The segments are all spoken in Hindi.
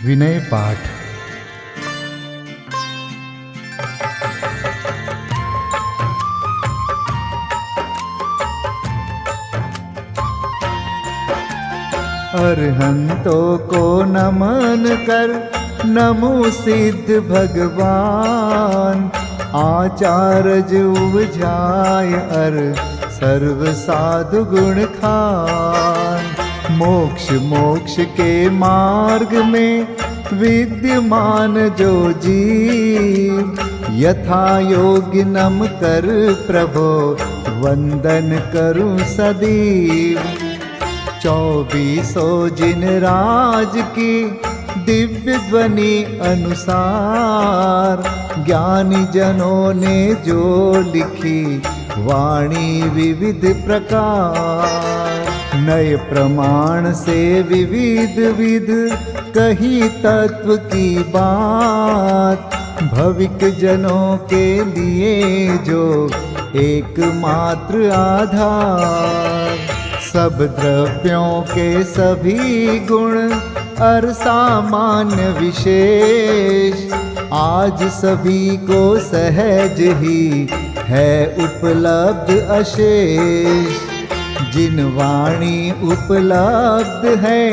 विनय पाठ। अरहंतों को नमन कर नमो सिद्ध भगवान। आचार्य उपजाय अर सर्व साधु गुण खान। मोक्ष मोक्ष के मार्ग में विद्यमान जो जीव, यथा योग्य नम कर प्रभो वंदन करूं सदैव। 24 जिन राज की दिव्य ध्वनि अनुसार, ज्ञानी जनों ने जो लिखी वाणी विविध प्रकार। नए प्रमाण से विविध विध कही तत्व की बात, भविक जनों के लिए जो एकमात्र आधार। सब द्रव्यों के सभी गुण और सामान्य विशेष, आज सभी को सहज ही है उपलब्ध अशेष। जिन वाणी उपलब्ध है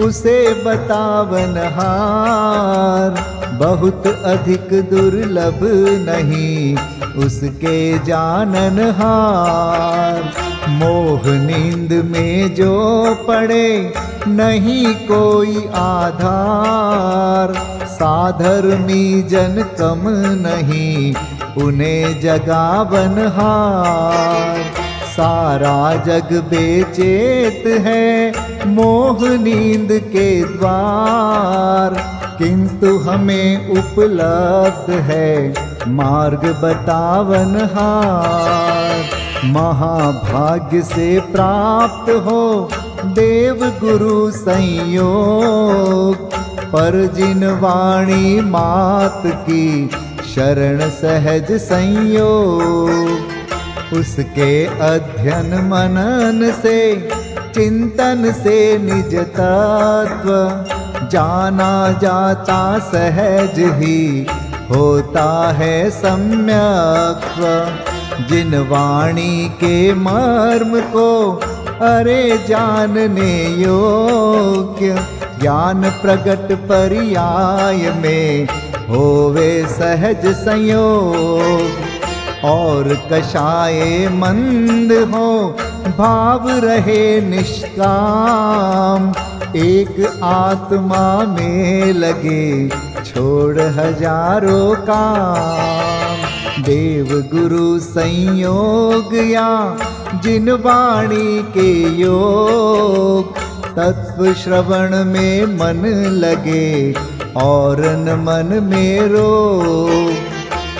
उसे बतावन हार, बहुत अधिक दुर्लभ नहीं उसके जानन हार। मोह नींद में जो पड़े नहीं कोई आधार, साधर्मी जन कम नहीं उन्हें जगावन हार। सारा जग बेचैत है मोह नींद के द्वार, किंतु हमें उपलब्ध है मार्ग बतावन हार। महाभाग्य से प्राप्त हो देव गुरु संयोग, पर जिन वाणी मात की शरण सहज संयोग। उसके अध्ययन मनन से चिंतन से निज तत्व, जाना जाता सहज ही होता है सम्यक्त्व। जिन वाणी के मर्म को अरे जानने योग्य, ज्ञान प्रगट पर्याय में होवे सहज संयोग। और कषाये मंद हो भाव रहे निष्काम, एक आत्मा में लगे छोड़ हजारों काम। देव गुरु संयोग या जिन वाणी के योग, तत्व श्रवण में मन लगे और न मन में रोग।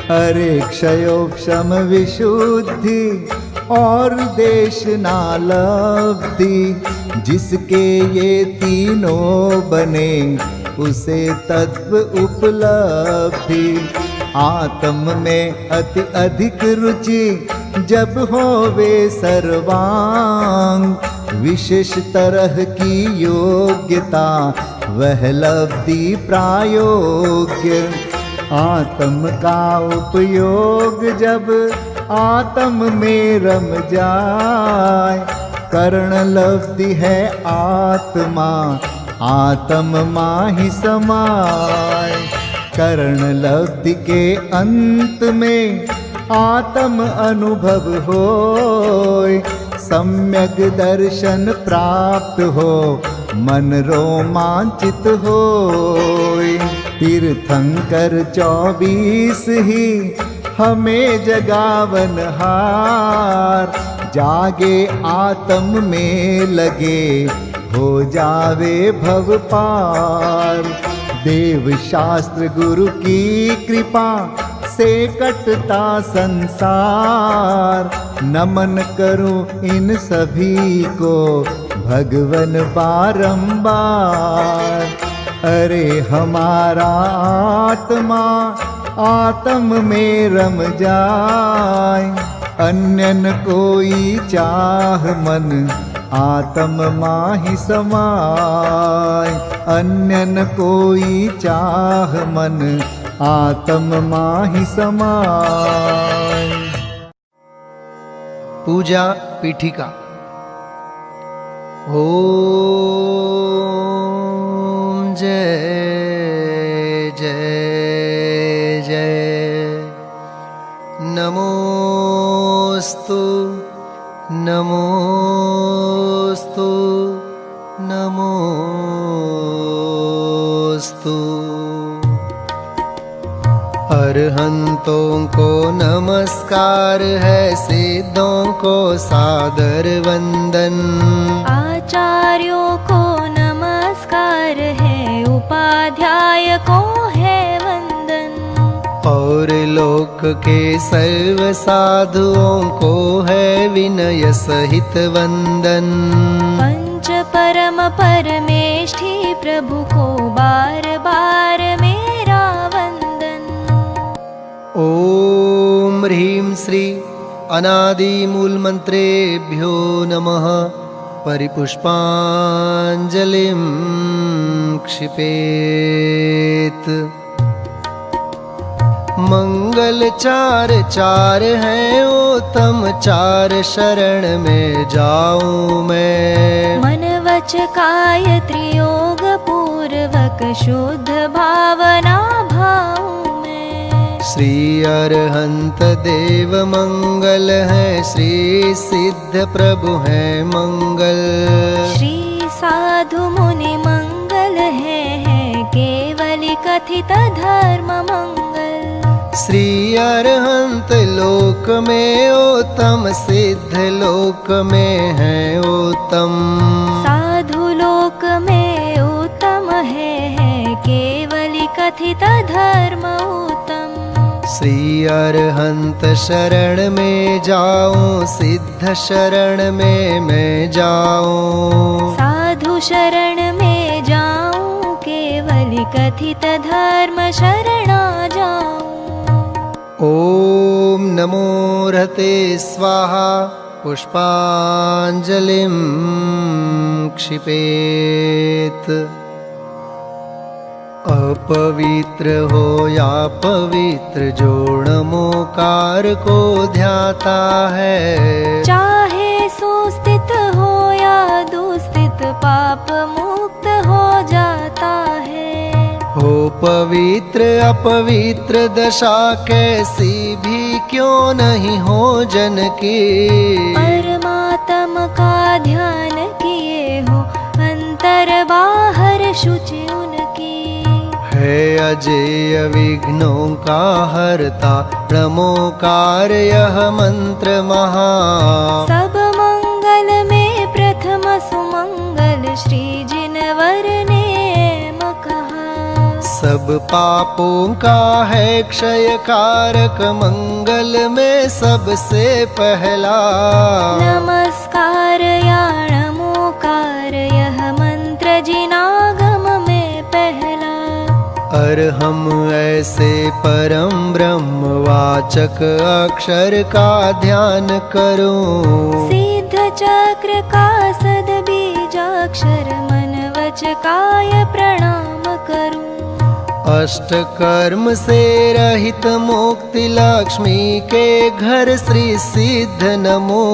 अरे क्षयोक्षम विशुद्धि और देशना लब्धि, जिसके ये तीनों बने उसे तत्व उपलब्धि। आत्म में अति अधिक रुचि जब होवे सर्वांग, विशेष तरह की योग्यता वह लब्धि प्रायोग्य। आत्म का उपयोग जब आत्म में रम जाए, करण लब्धि है आत्मा आत्म माहि समाय। करण लब्धि के अंत में आत्म अनुभव होय, सम्यक दर्शन प्राप्त हो मन रोमांचित होय। तीर्थंकर 24 ही हमें जगावन हार, जागे आत्म में लगे हो जावे भव पार। देव शास्त्र गुरु की कृपा से कटता संसार, नमन करूं इन सभी को भगवन बारंबार। अरे हमारा आत्मा आत्म में रम जाए, अन्य न कोई चाह मन आत्म माहि समाय। अन्यन कोई चाह मन आत्म माहि समाय। पूजा पीठिका। ओम जय जय जय। नमोस्तु नमोस्तु नमोस्तु। अरहंतों को नमस्कार है, सिद्धों को सादर वंदन। आचार्यों को नमस्कार है, उपाध्याय को है वंदन। और लोक के सर्व साधुओं को है विनय सहित वंदन। पंच परम परमेष्ठी प्रभु को बार बार मेरा वंदन। ओम ह्रीं श्री अनादि मूल मंत्रेभ्यो नमः। परिपुष्पांजलिं क्षिपेत। मंगल चार चार हैं, उत्तम चार शरण में जाऊं मैं। मन वच काय त्रियोग पूर्वक शुद्ध भावना भाऊं मैं। श्री अरहंत देव मंगल है, श्री सिद्ध प्रभु है मंगल। श्री साधु मुनि मंगल है केवली कथित धर्म मंगल। श्री अरहंत लोक में उत्तम, सिद्ध लोक में है उत्तम। साधु लोक में उत्तम है केवली कथित धर्म उत्तम। श्री अरहंत शरण में जाऊं, सिद्ध शरण में मैं जाऊं। साधु शरण में जाऊं, केवली कथित धर्म शरणा जाऊं। ओम नमो रहते स्वाहा। पुष्पांजलिं क्षिपेत। अपवित्र हो या पवित्र, जो नमोकार को ध्याता है। चाहे सुस्थित हो या दुस्थित, पाप मुक्त हो जाता है। हो पवित्र अपवित्र दशा कैसी भी क्यों नहीं हो जन की। परमात्म का ध्यान किए हो, अंतर बाहर शुचि उनकी। है अजेय विघ्नों का हरता, नमोकार यह मंत्र महा। सब मंगल में प्रथम सुमंगल, श्री जिनवर ने कहा। सब पापों का है क्षय कारक, मंगल में सबसे पहला। नमस्कार या नमोकार यह मंत्र जिनागम में पहला। और हम ऐसे परम ब्रह्म वाचक अक्षर का ध्यान करूं। सिद्ध चक्र का सद बीजाक्षर, मन वच काय प्रणाम करूं। अष्ट कर्म से रहित मुक्ति लक्ष्मी के घर श्री सिद्ध नमो।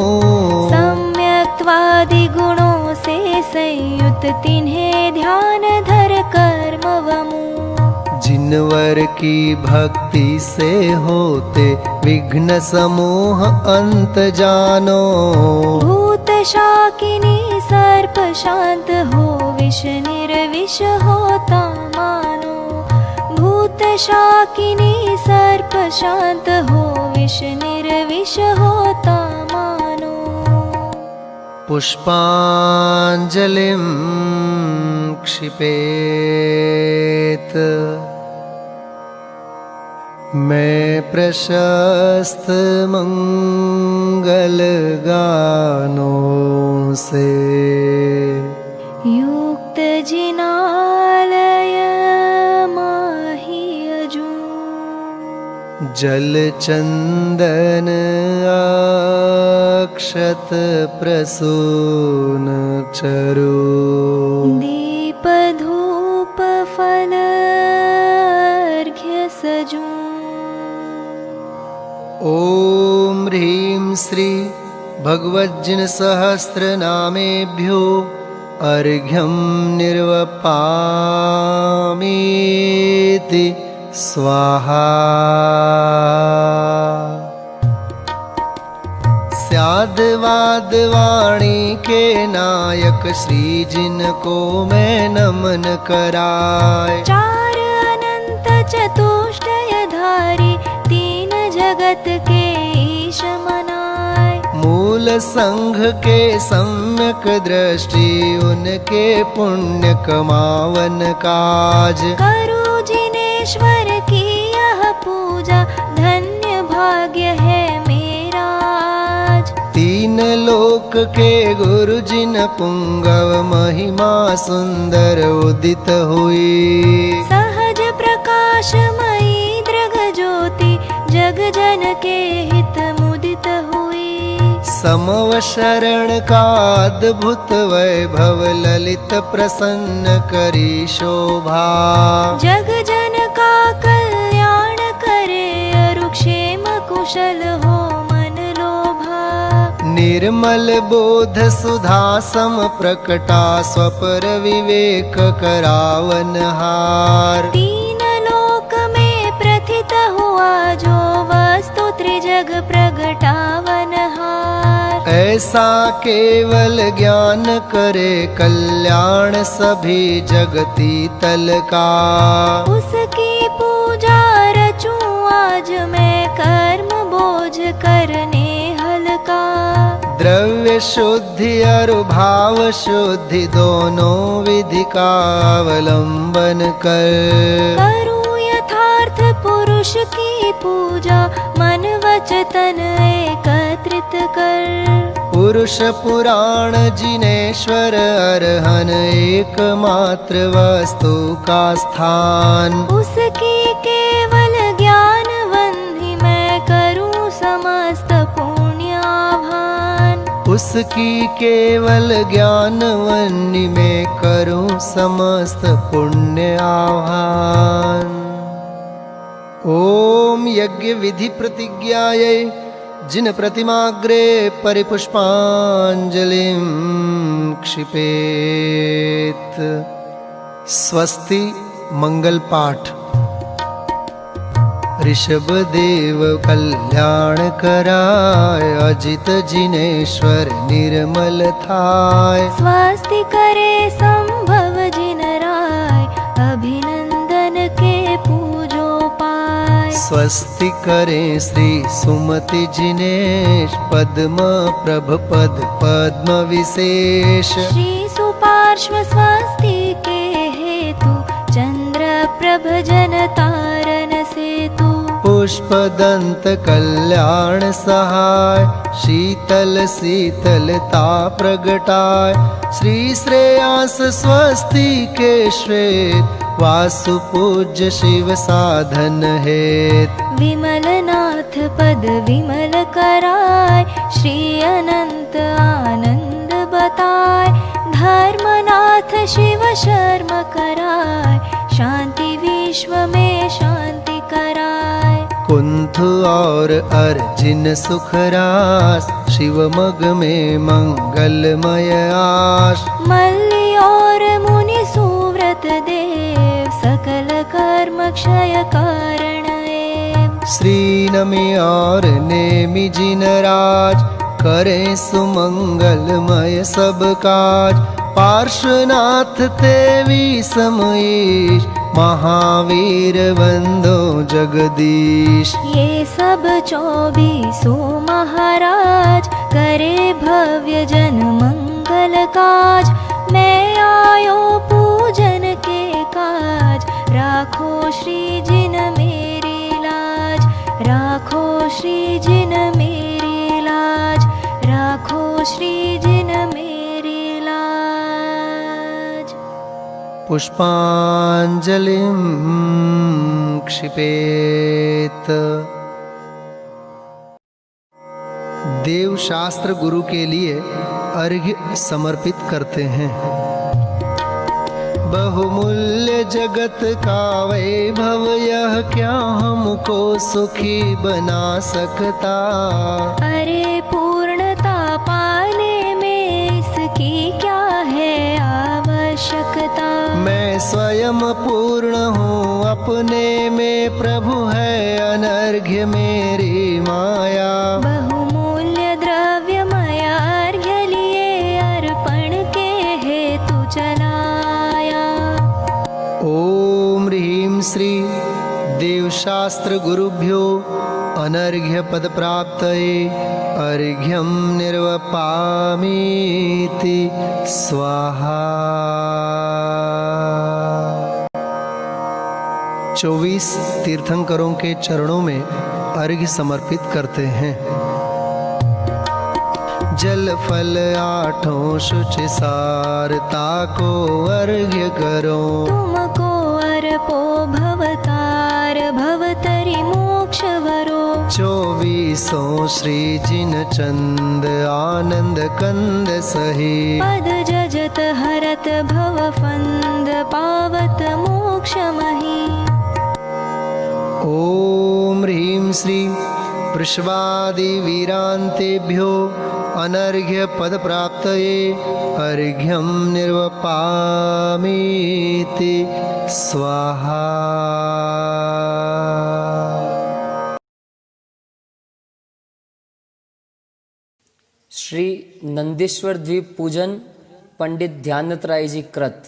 सम्यक्त्वादि गुणों से संयुक्त तिन्हें ध्यान धर कर्म वमु। जिनवर की भक्ति से होते विघ्न समूह अंत जानो। भूत शाकिनी सर्प शांत हो, विष निर्विष होता मानो। भूत शाकिनी सर्प शांत हो, विष निर्विष होता मानो। पुष्पांजलिं क्षिपेत। मैं प्रशस्त मंगल गानों से युक्त जिनालय माहि अजूं। जल चंदन अक्षत प्रसून चरु। दीप धूप सजूं। ॐ ह्रीं श्री भगवज्जिनसहस्रनामेभ्यो अर्घ्यं निर्वपामीति स्वाहा। स्याद्वाद वाणी के नायक श्री जिनको मैं नमन कराय। चार अनंत चतुष्टयधारी तीन जगत के ईश मनाय। मूल संघ के सम्यक दृष्टि उनके पुण्य कमावन काज। करो जिनेश्वर की यह पूजा धन्य भाग्य है मेरा आज। तीन लोक के गुरु जिन पुंगव महिमा सुंदर उदित हुई। सहज प्रकाशमयी दृग ज्योति जग जन के हित मुदित हुई। समव शरण का अद्भुत वैभव ललित प्रसन्न करी शोभा। जग जन का कल्याण करे अरुक्षेम कुशल हो मन लोभा। निर्मल बोध सुधा सम प्रकटा स्वपर विवेक करावन हार। तीन लोक में प्रथित हुआ जो वस्तु त्रिजग प्रगटावन हार। ऐसा केवल ज्ञान करे कल्याण सभी जगती तल का। उसकी पूजा रचूं आज मैं कर्म बोझ करने हल्का। द्रव्य शुद्धि और भाव शुद्धि दोनों विधि का अवलंबन कर। करूं यथार्थ पुरुष की पूजा मन वचन एकत्रित कर। पुरुष पुराण जिनेश्वर अरहन एकमात्र वस्तु का स्थान। उसकी केवल ज्ञान वन्हि मैं करूं समस्त पुण्याभान। उसकी केवल ज्ञान वन्नि में करूं समस्त पुण्य आह्वान। ओम यज्ञ विधि प्रतिज्ञायै जिन प्रतिमाग्रे परिपुष्पांजलिं क्षिपेत। स्वस्ति मंगल पाठ। ऋषभ देव कल्याण कराय अजित जिनेश्वर निर्मल थाय। स्वस्ति करे संभव जिन राय अभिनंदन के पूजो पाय। स्वस्ति करे श्री सुमति जिनेश पद्म प्रभ पद पद्म विशेष। श्री सुपार्श्व स्वस्ति के हेतु चंद्र प्रभ जन तारन सेतु। पुष्प दंत कल्याण सहाय शीतल शीतलता प्रगटाय। श्री श्रेयांस स्वस्ति के श्वेत वासु पूज्य शिव साधन हेत। विमल नाथ पद विमल कराय श्री अनंत आनंद बताय। धर्मनाथ शिव शर्म कराय शांति विश्व में शांति कराय। कुंथ और अर्जिन सुखरास शिव मग में मंगलमय आश। मल्ली और मुनि सुव्रत देव सकल कर्म क्षय कारण एव। श्री नमि और नेमि जिन राज करे सुमंगलमय सब काज। पार्श्वनाथ तेवी समईश महावीर वंदो जगदीश। ये सब 24 महाराज करे भव्य जन मंगल काज। मैं आयो पूजन के काज राखो श्री जिन मेरी लाज। राखो श्री जिन मेरी लाज। राखो श्री जिन मेरी लाज। पुष्पांजलिं क्षिपेत। देव शास्त्र गुरु के लिए अर्घ्य समर्पित करते हैं। बहुमूल्य जगत का वैभव यह क्या हमको सुखी बना सकता। अरे पूर्णता पाने में इसकी क्या है आवश्यकता। मैं स्वयं पूर्ण हूँ अपने में, प्रभु है अनर्घ्य मेरी माया। बहुमूल्य द्रव्य माया अर्घ्य लिए अर्पण के हेतु चलाया। ओम ह्रीं श्री देवशास्त्र गुरुभ्यो अनर्घ्य पद प्राप्तये अर्घ्यं निर्वपामीति स्वाहा। 24 तीर्थंकरों के चरणों में अर्घ्य समर्पित करते हैं। जल फल आठों शुचि सारता को अर्घ्य करो। तुमको अर्पो भवतार भवतरि मोक्ष वरो। 24 श्री जिन चंद आनंद कंद सही। पद जजत हरत भव फंद पावत मोक्ष मही। ओम ह्रीं श्री वृषभादि वीरांतेभ्यो अनर्घ्य पद प्राप्तये अर्घ्यं निर्वपामीति स्वाहा। श्री नंदीश्वर द्वीप पूजन पंडित ध्यानत राय जी कृत।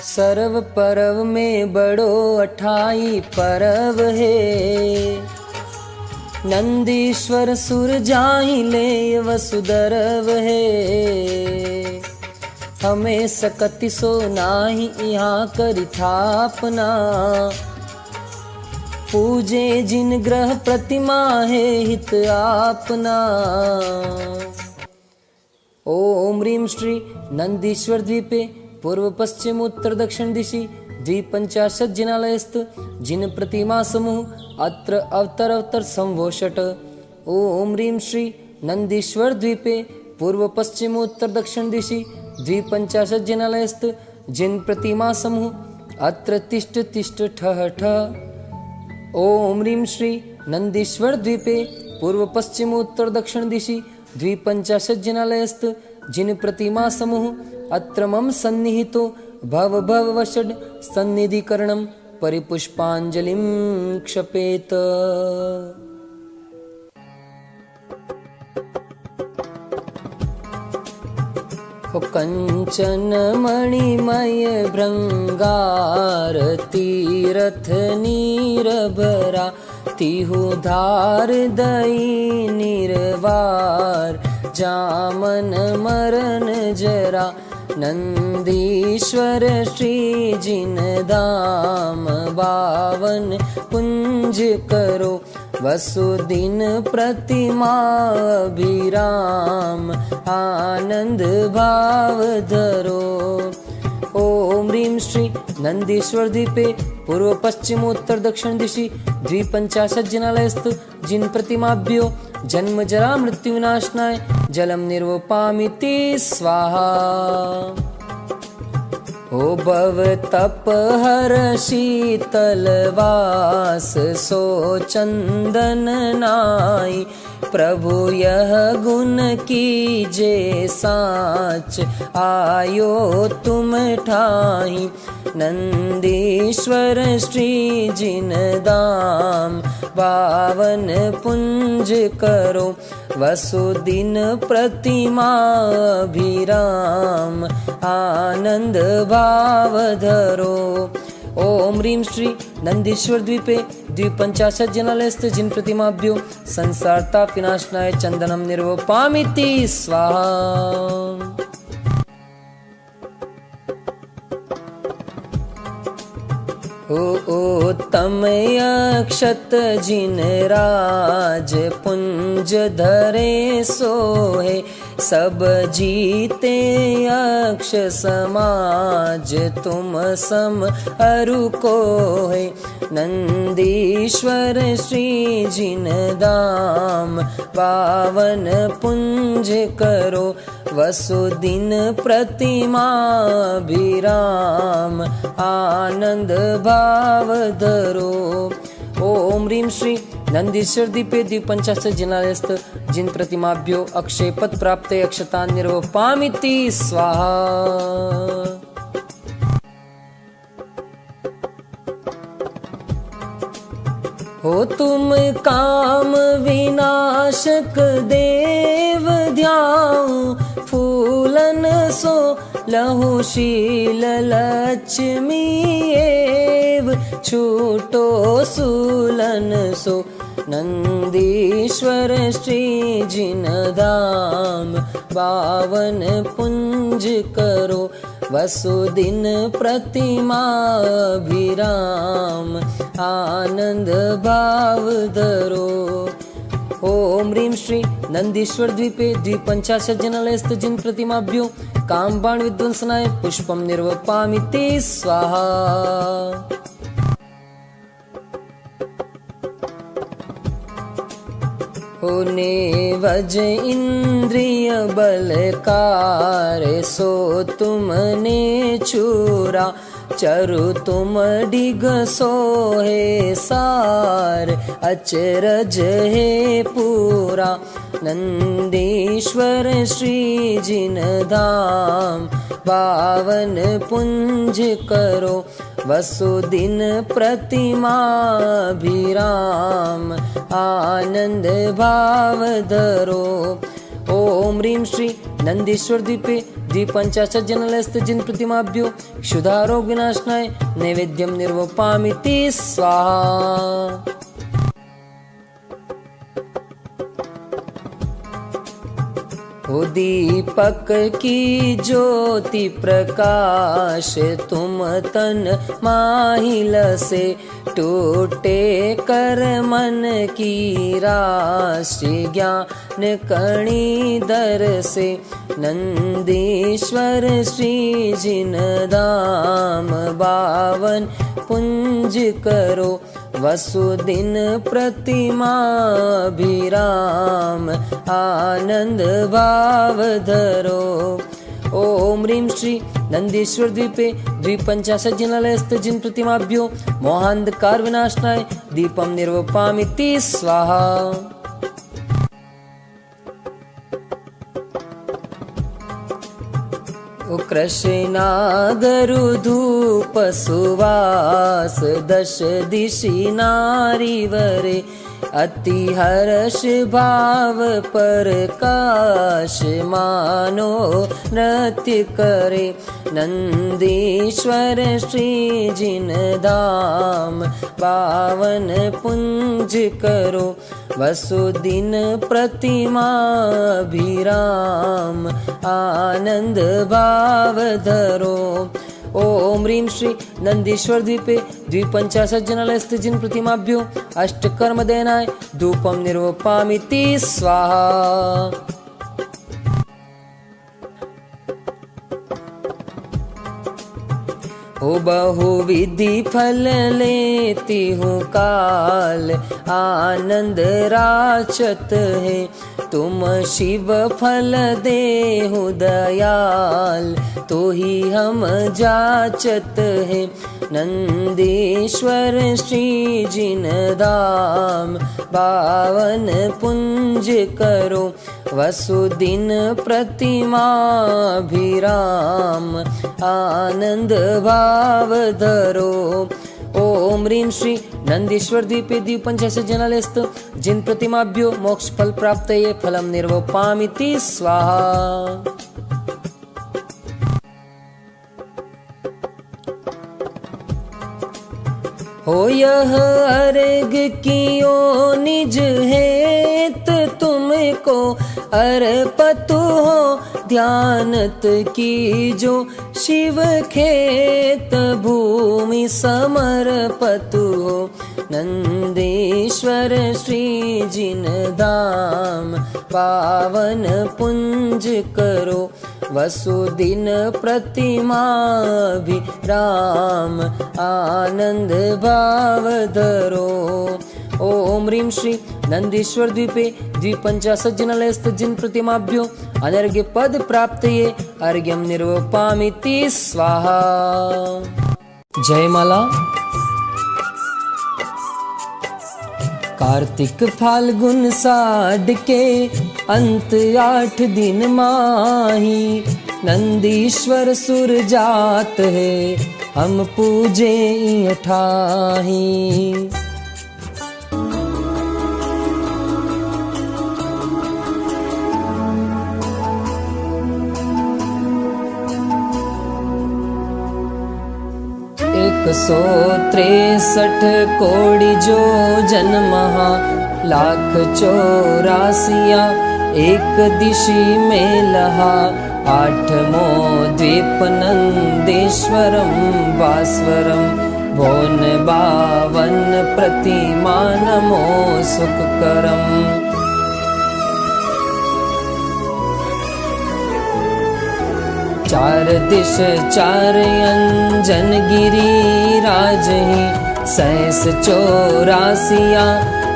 सर्व पर्व में बड़ो अठाई पर्व है। नंदीश्वर सुर जाहि ले वसुदर्व है। हमें सकति सो नाही यहाँ करि थापना। पूजे जिन ग्रह प्रतिमा है हित आपना। ओम ह्रीं श्री नंदीश्वर द्वीपे पूर्व पश्चिम उत्तर दक्षिण दिशि 250 जिनालयस्थ जिन प्रतिमा समूह अत्र अवतर संवोषट। ओम ह्रीं श्री नंदीश्वर द्वीपे पूर्व पश्चिम उत्तर दक्षिण दिशि 250 जिनालयस्थ जिन प्रतिमा समूह अत्र तिष्ठ तिष्ठ ठः ठः। ओम ह्रीं श्री नंदीश्वर द्वीपे पूर्व पश्चिम उत्तर दक्षिण दिशि 250 जिनालयस्थ जिन प्रतिमा समूह अत्र मम सन्निहितो भव भव वषड सन्निधिकरणं परिपुष्पांजलिं क्षपेत। कंचन मणिमय भृंगार तीरथ नीरभरा। तिहु धार दई निर्वार जामन मरण जरा। नंदीश्वर श्री जिन धाम बावन कुंज करो। वसुदिन प्रतिमा अभिराम आनंद भाव धरो। ओम ह्रीं श्री नंदीश्वर द्वीपे पूर्व पश्चिम उत्तर दक्षिण दिशि 250 जिनालयस्थ जिन प्रतिमाभ्यो जन्म जरा मृत्यु विनाशनाय जलम निर्वपामीति स्वाहा। ओ भव तप हर शीतल वास सो चंदन नाई। प्रभु यह गुण कीजे साच आयो तुम ठाई। नंदीश्वर श्री जिन दाम पावन पुंज करो। वसुदिन प्रतिमा अभिराम आनंद भाव धरो। ओम ह्रीं श्री नंदीश्वर द्वीपे 250 जिनालयस्थ जिन प्रतिमाभ्यो संसार ताप विनाशनाय चंदनम निर्वपामीति स्वाहा। ओ तम अक्षत जिन राज पुंज धरे सोहे। सब जीते यक्ष समाज तुम सम अरु को है। नंदीश्वर श्री जिन धाम पावन पुंज करो, वसुदिन प्रतिमा विराम आनंद भाव धरो। ओम ह्रीं श्री नंदीश्वर दीपे द्विपंचाशत् जिनालयस्थ जिन प्रतिमाभ्यो अक्षय पद प्राप्त अक्षतान् निर्वपामिति स्वाहा। हो तुम काम विनाशक देव ध्याऊ, फूलन सो लहु शील लक्ष्मी एव, छूटो सूलन सो नंदीश्वर श्री जिन धाम पावन पुंज करो, वसुदिन प्रतिमा विराम आनंद भाव धरो। ओम ह्रीं श्री नंदीश्वर द्वीपे द्विपंचाशत् जनालयस्थ जिन प्रतिमाभ्यो कामबाण विध्वंसनाय पुष्पम निर्वपामिति स्वाहा। होने वज इंद्रिय बलकार, सो तुमने चूरा, चरु तुम डिग सोहे सार, अचरज है पूरा। नंदीश्वर श्री जिन धाम पावन पुंज करो, वसुदिन प्रतिमा विराम आनंद भाव धरो। ओम ह्रीं श्री नंदीश्वर द्वीपे द्विपंचाशत् जनालयस्थ जिन प्रतिमाभ्यो क्षुधारोग विनाशनाय नैवेद्यम निर्वपामिति स्वाहा। हो दीपक की ज्योति प्रकाश, तुम तन माहिल से, टूटे कर मन की राशि ज्ञान कणी दर से। नंदीश्वर श्री जिन धाम पावन पुंज करो, वसुदिन प्रतिमा विराम आनंद भाव धरो। ओम ह्रीं श्री नंदीश्वर द्वीपे द्विपंचाशत् जनालयस्थ जिन प्रतिमाभ्यो मोहांधकार विनाशनाय दीपम निर्वपामिति स्वाहा। ओ कृष्णागरु धूप सुवास, दश दिशि नारी वरे, अति हर्ष भाव प्रकाश मानो नृत्य करे। नंदीश्वर श्री जिन धाम पावन पुंज करो, वसुदिन प्रतिमा विराम आनंद भाव धरो। ओम ह्रीं श्री नंदीश्वर द्वीपे द्विपंचाशत् जनालयस्थ जिन प्रतिमाभ्यो अष्टकर्मदेनाय धूपम निर्वपामिति स्वाहा। हो बहुविधि फल लेती हूँ काल, आनंद राचत है, तुम शिव फल देहु दयाल, तो ही हम जाचत है। नंदीश्वर श्री जिन धाम पावन पुंज करो, वसुदिन प्रतिमा विराम आनंद भाव धरो। ओम ह्रीं श्री नंदीश्वर द्वीपे द्विपंचाशत् जनालयस्थ जिन प्रतिमाभ्यो मोक्ष फल प्राप्त ये फलम निर्वपामिति स्वाहा। हो यह अर्घ कियो निज हेत तुमको अर्पतु हो ध्यानत कीजो शिव खेत भूमि समर्पतु हो नंदीश्वर श्री जिन धाम पावन पुंज करो वसुदिन प्रतिमा भी राम आनंद भाव धरो। ओम ह्रीं श्री नंदीश्वर द्वीपे द्विपंचाशत् जनालयस्थ जिन प्रतिमाभ्यो अनर्घ्य पद प्राप्तये अर्घ्यं निर्वपामिति स्वाहा। जय माला। कार्तिक फाल्गुन साढ़ के अंत 8 दिन माही नंदीश्वर सुर जात है हम पूजे ठाही। एक 163 कोटि जो जन्महा लाख 84 एक दिशि में लहा 8मो द्वीप नंदेश्वरम भास्वरम भोन 52 प्रतिमा नमो सुखकरम। चार दिश 4 अंजन गिरी राजही 684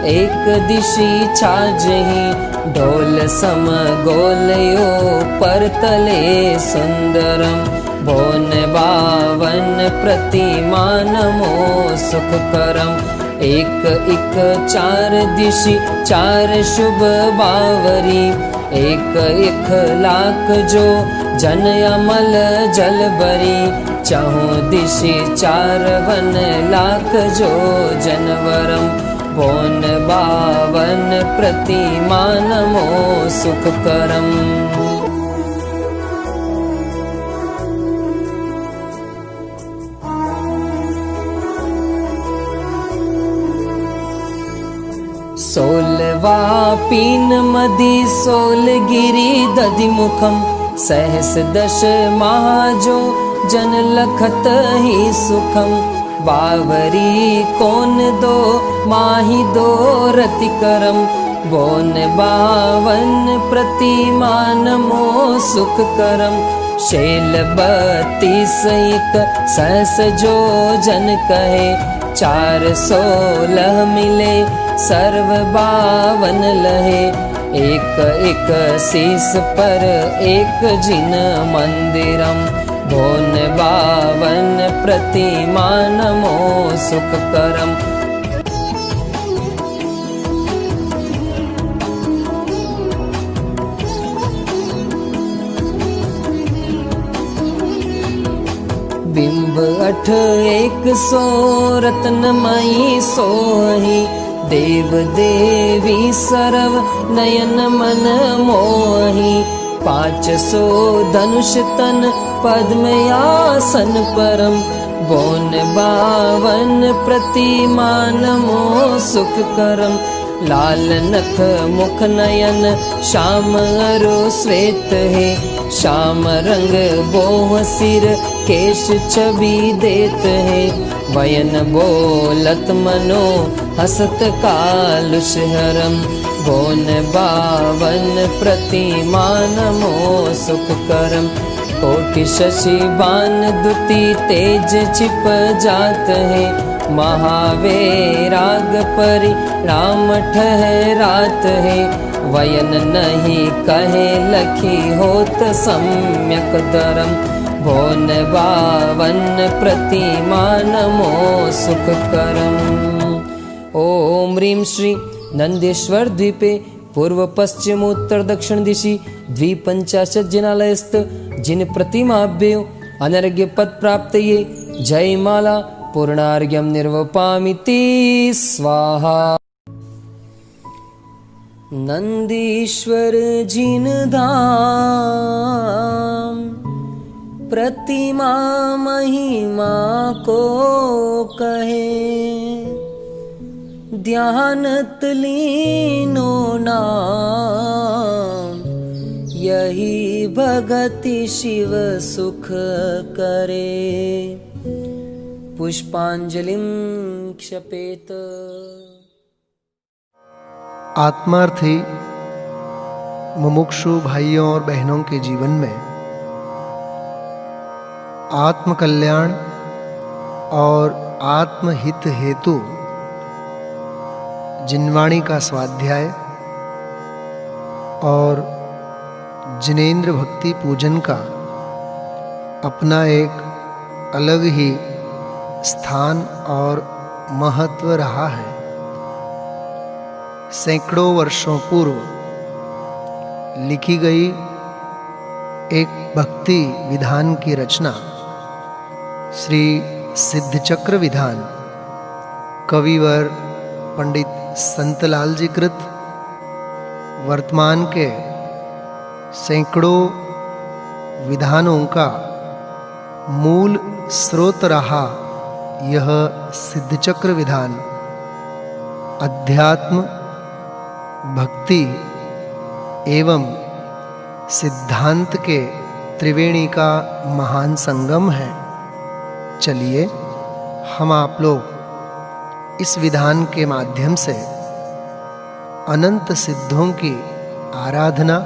एक दिशि छाजही ढोल सम गोलयो पर तले सुंदरम भोन 52 प्रतिमा नमो सुखकरम। एक 4 दिशि 4 शुभ बावरी एक 1,00,000 जो जन अमल जल बरी चहुँ दिशि 4 वन लाख जो जनवरम भोन 52 प्रतिमा नमो सुखकरम। सोलवा पीन मदि सोलगिरी दधिमुखम सहस दश महाजो जन लखत ही सुखम बावरी कोन दो माही दो रतिकरम बोन 52 प्रतिमा नमो सुखकरम। शैल 32 एक सहस जो जन कहे 416 मिले सर्व 52 लहे एक शीस पर एक जिन मंदिरम भोन 52 प्रतिमा नमो सुखकरम। बिंब 8 100 रत्नमयी सोही देव देवी सरव नयन मन मोही 500 धनुष तन पद्मयासन परम बोन 52 प्रतिमा नमो सुखकरम। लाल नख मुख नयन श्याम अरु श्वेत है श्याम रंग बोह सिर केश छवि देत है वयन बोलत मनो हसत कालुष हरम बोन 52 प्रतिमा नमो सुखकरम। कोटि शशि बान दुति तेज छिप जात है महावैराग परि राम ठहरात है वयन नहीं कहे लखी होत सम्यक धरम भोन 52 प्रतिमा नमो सुखकरम। ओम ह्रीं श्री नंदेश्वर द्वीपे पूर्व पश्चिम उत्तर दक्षिण दिशि 250 जनालयस्थ जिन प्रतिमाभ्यो अनर्घ्य पद प्राप्तये जय माला पूर्णार्घ्यं निर्वपामिति स्वाहा। नंदीश्वर जिन धाम प्रतिमा महिमा को कहे ध्यानत लीनो नाम, यही भगति शिव सुख करे। पुष्पांजलिं क्षपेत। आत्मार्थी मुमुक्षु भाइयों और बहनों के जीवन में आत्म कल्याण और आत्महित हेतु जिनवाणी का स्वाध्याय और जिनेंद्र भक्ति पूजन का अपना एक अलग ही स्थान और महत्व रहा है। सैकड़ों वर्षों पूर्व लिखी गई एक भक्ति विधान की रचना श्री सिद्धचक्र विधान कविवर पंडित संतलाल जी कृत वर्तमान के सैकड़ों विधानों का मूल स्रोत रहा यह सिद्धचक्र विधान अध्यात्म, भक्ति एवं सिद्धांत के त्रिवेणी का महान संगम है। चलिए हम आप लोग इस विधान के माध्यम से अनंत सिद्धों की आराधना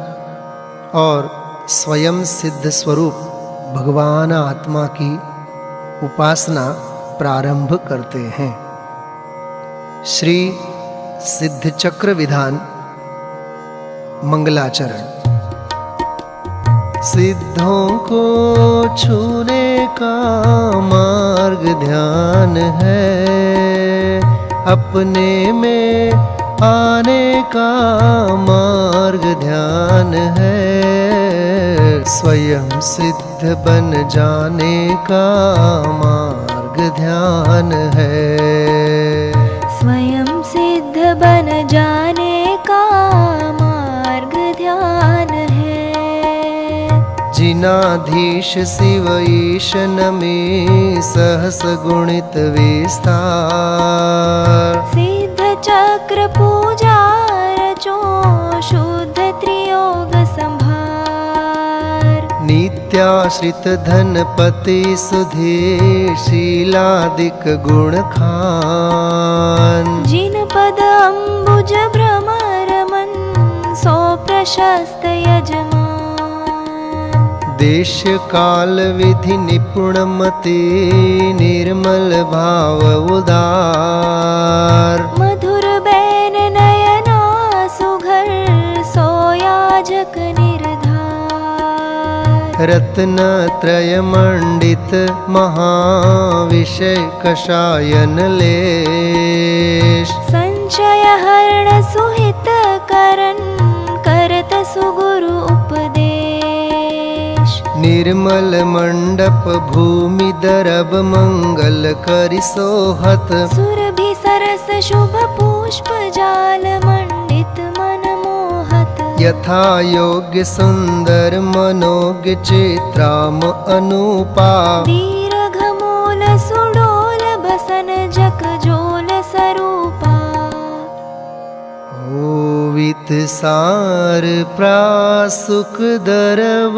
और स्वयं सिद्ध स्वरूप भगवान आत्मा की उपासना प्रारंभ करते हैं। श्री सिद्धचक्र विधान मंगलाचरण। सिद्धों को छूने का मार्ग ध्यान है, अपने में आने का मार्ग ध्यान है, स्वयं सिद्ध बन जाने का मार्ग ध्यान है। स्वयं सिद्ध बन जाने का मार्ग ध्यान है। जिनाधीश शिव ईशन में सहस गुणित विस्तार, सिद्ध चक्र पूजा रचो शुद्ध त्रियोग संभार। नित्याश्रित धनपति सुधीर शीलादिक गुण खान, जिन पद अम्बुज भ्रमर मन सो प्रशस्त यजमान। देश काल विधि निपुण मति निर्मल भाव उदार, मधुर बैन नयना सुघर सोयाजक निर्धार। रत्न त्रय मंडित महाविषय कषायन लेश, संचय हरण सुहित करन करत सुगुरु उपदेश। निर्मल मंडप भूमि दरब मंगल करि सोहत, सुरभि सरस शुभ पुष्प जाल मंडित मन मोहत। यथा योग्य सुंदर मनोज्ञ चित्राम अनुपा, दीर्घ मूल सुडोल बसन जक जोल स्वरूपा। ओवित सार प्रासुक दरव,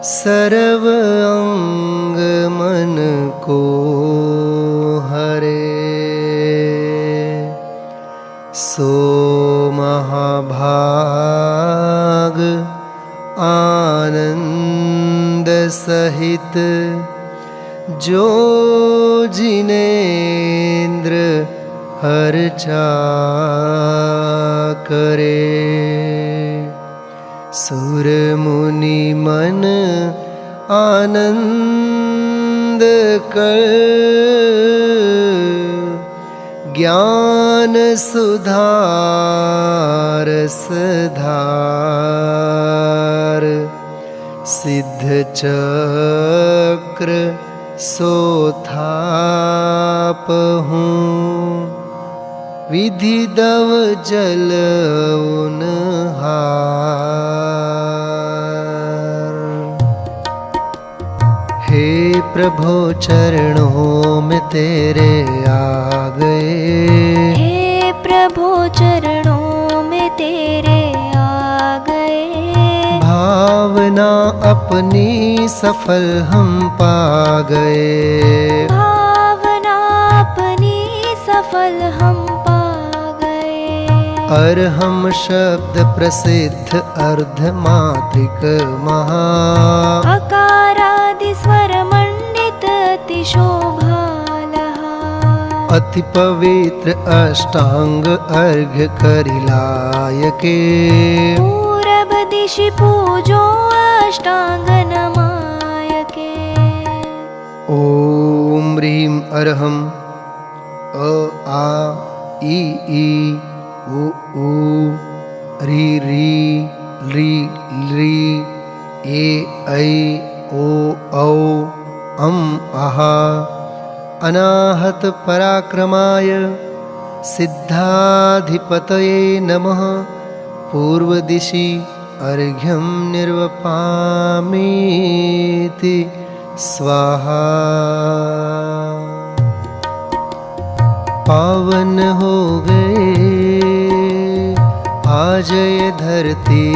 सर्व अंग मन को हरे। सो महाभाग आनंद सहित, जो जिनेंद्र हर्चा करे। सुर मुनि मन आनंद कर, ज्ञान सुधारस धार। सिद्ध चक्र सोथाप हूँ, विधि दव जल उनहार। हे प्रभु चरणों में तेरे आ गए भावना अपनी सफल हम पा गए, भावना अपनी सफल हम पा गए। अर्हम शब्द प्रसिद्ध अर्धमात्रिक महा, अकारादि स्वर मंडित अति शोभालहा। अति पवित्र अष्टांग अर्घ्य करिलायके, पूरब दिशि पूजो अष्टांग नमायके। ओम ह्रीं अर्हं अ आ इ ई उ ऊ री री ली ली ए ऐ ओ औ अम आहा। अनाहत पराक्रमाय सिद्धाधिपतये नमः। पूर्वदिशि अर्घ्यं निर्वपामीति स्वाहा। पावन हो गए आज ये धरती,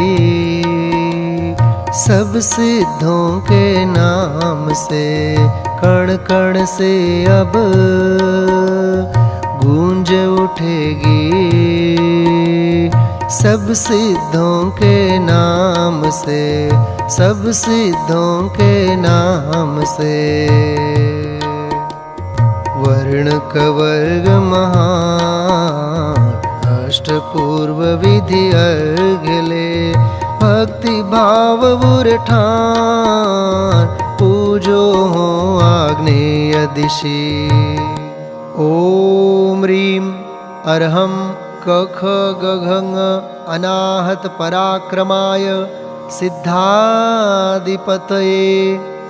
सब सिद्धों के नाम से कण कण से अब गूंज उठेगी। सब सिद्धों के नाम से, सब सिद्धों के नाम से। वर्ण कवर्ग महान अष्टपूर्व विधि अर्घले, भक्ति भाव उरठान पूजो हो आग्नेय दिशि। ओम ह्रीं अर्हं कख गघङ अनाहत पराक्रमाय सिद्धाधिपतये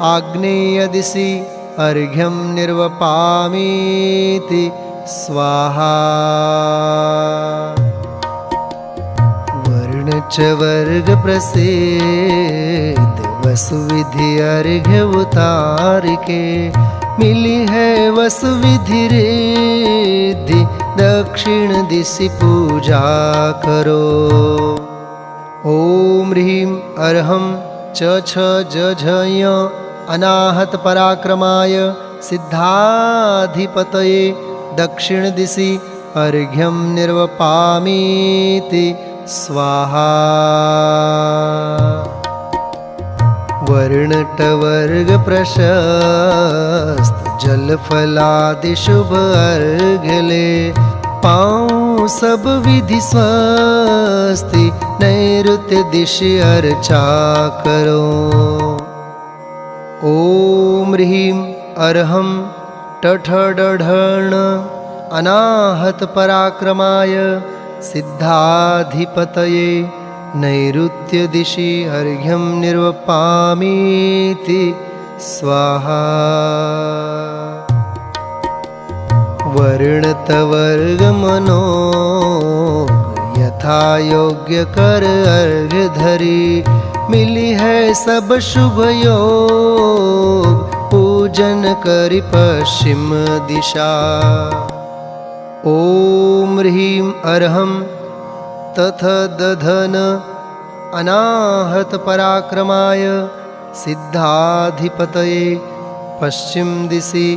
आग्नेय दिशि अर्घ्यं निर्वपामीति स्वाहा। वर्ण च वर्ग प्रसिद्ध वसुविधि अर्घ्य उतार के, मिली है वसुविधि रिद्धि दक्षिण दिशि पूजा करो। ओम ह्रीं अर्हं च छ जझञ अनाहत पराक्रमाय सिद्धाधिपतये दक्षिण दिशि अर्घ्यं निर्वपामीति स्वाहा। वर्णटवर्ग प्रशस्त जलफलादि शुभ अर्घले, पाऊँ सब विधि स्वस्ति नैऋत्य दिशि अर्चा करो। ओम ह्रीं अर्हं टठडढण अनाहत पराक्रमाय सिद्धाधिपतये नैऋत्य दिशि अर्घ्यं निर्वपामीति स्वाहा। वर्णतवर्ग मनो यथा योग्य कर अर्घ्य धरी, मिली है सब शुभ योग पूजन करि पश्चिम दिशा। ओम ह्रीं अर्हं तथ दधन अनाहत पराक्रमाय सिद्धाधिपतये पश्चिम दिशि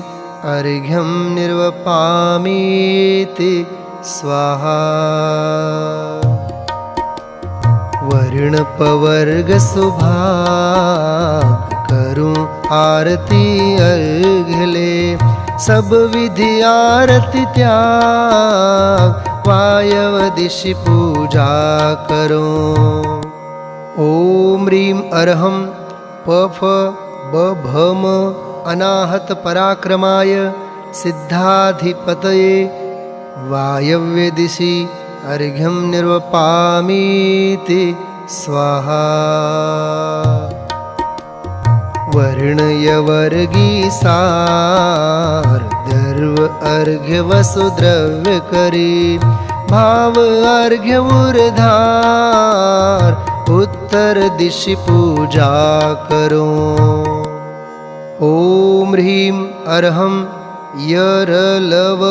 अर्घ्यं निर्वपामीति स्वाहा। वर्णपवर्ग सुभाग करूं आरती अर्घले, सब विधि आरती त्याग वायव दिशि पूजा करो। ओम ह्रीं अर्हं पफ बभम अनाहत पराक्रमाय सिद्धाधिपतये वायव्य दिशि अर्घ्यं निर्वपामीति स्वाहा। वर्णयवर्गी सार दर्व अर्घ्य वसुद्रव्य करी, भाव अर्घ्य उर्धार उत्तर दिशि पूजा करो। ओम ह्रीं अर्हं यरलव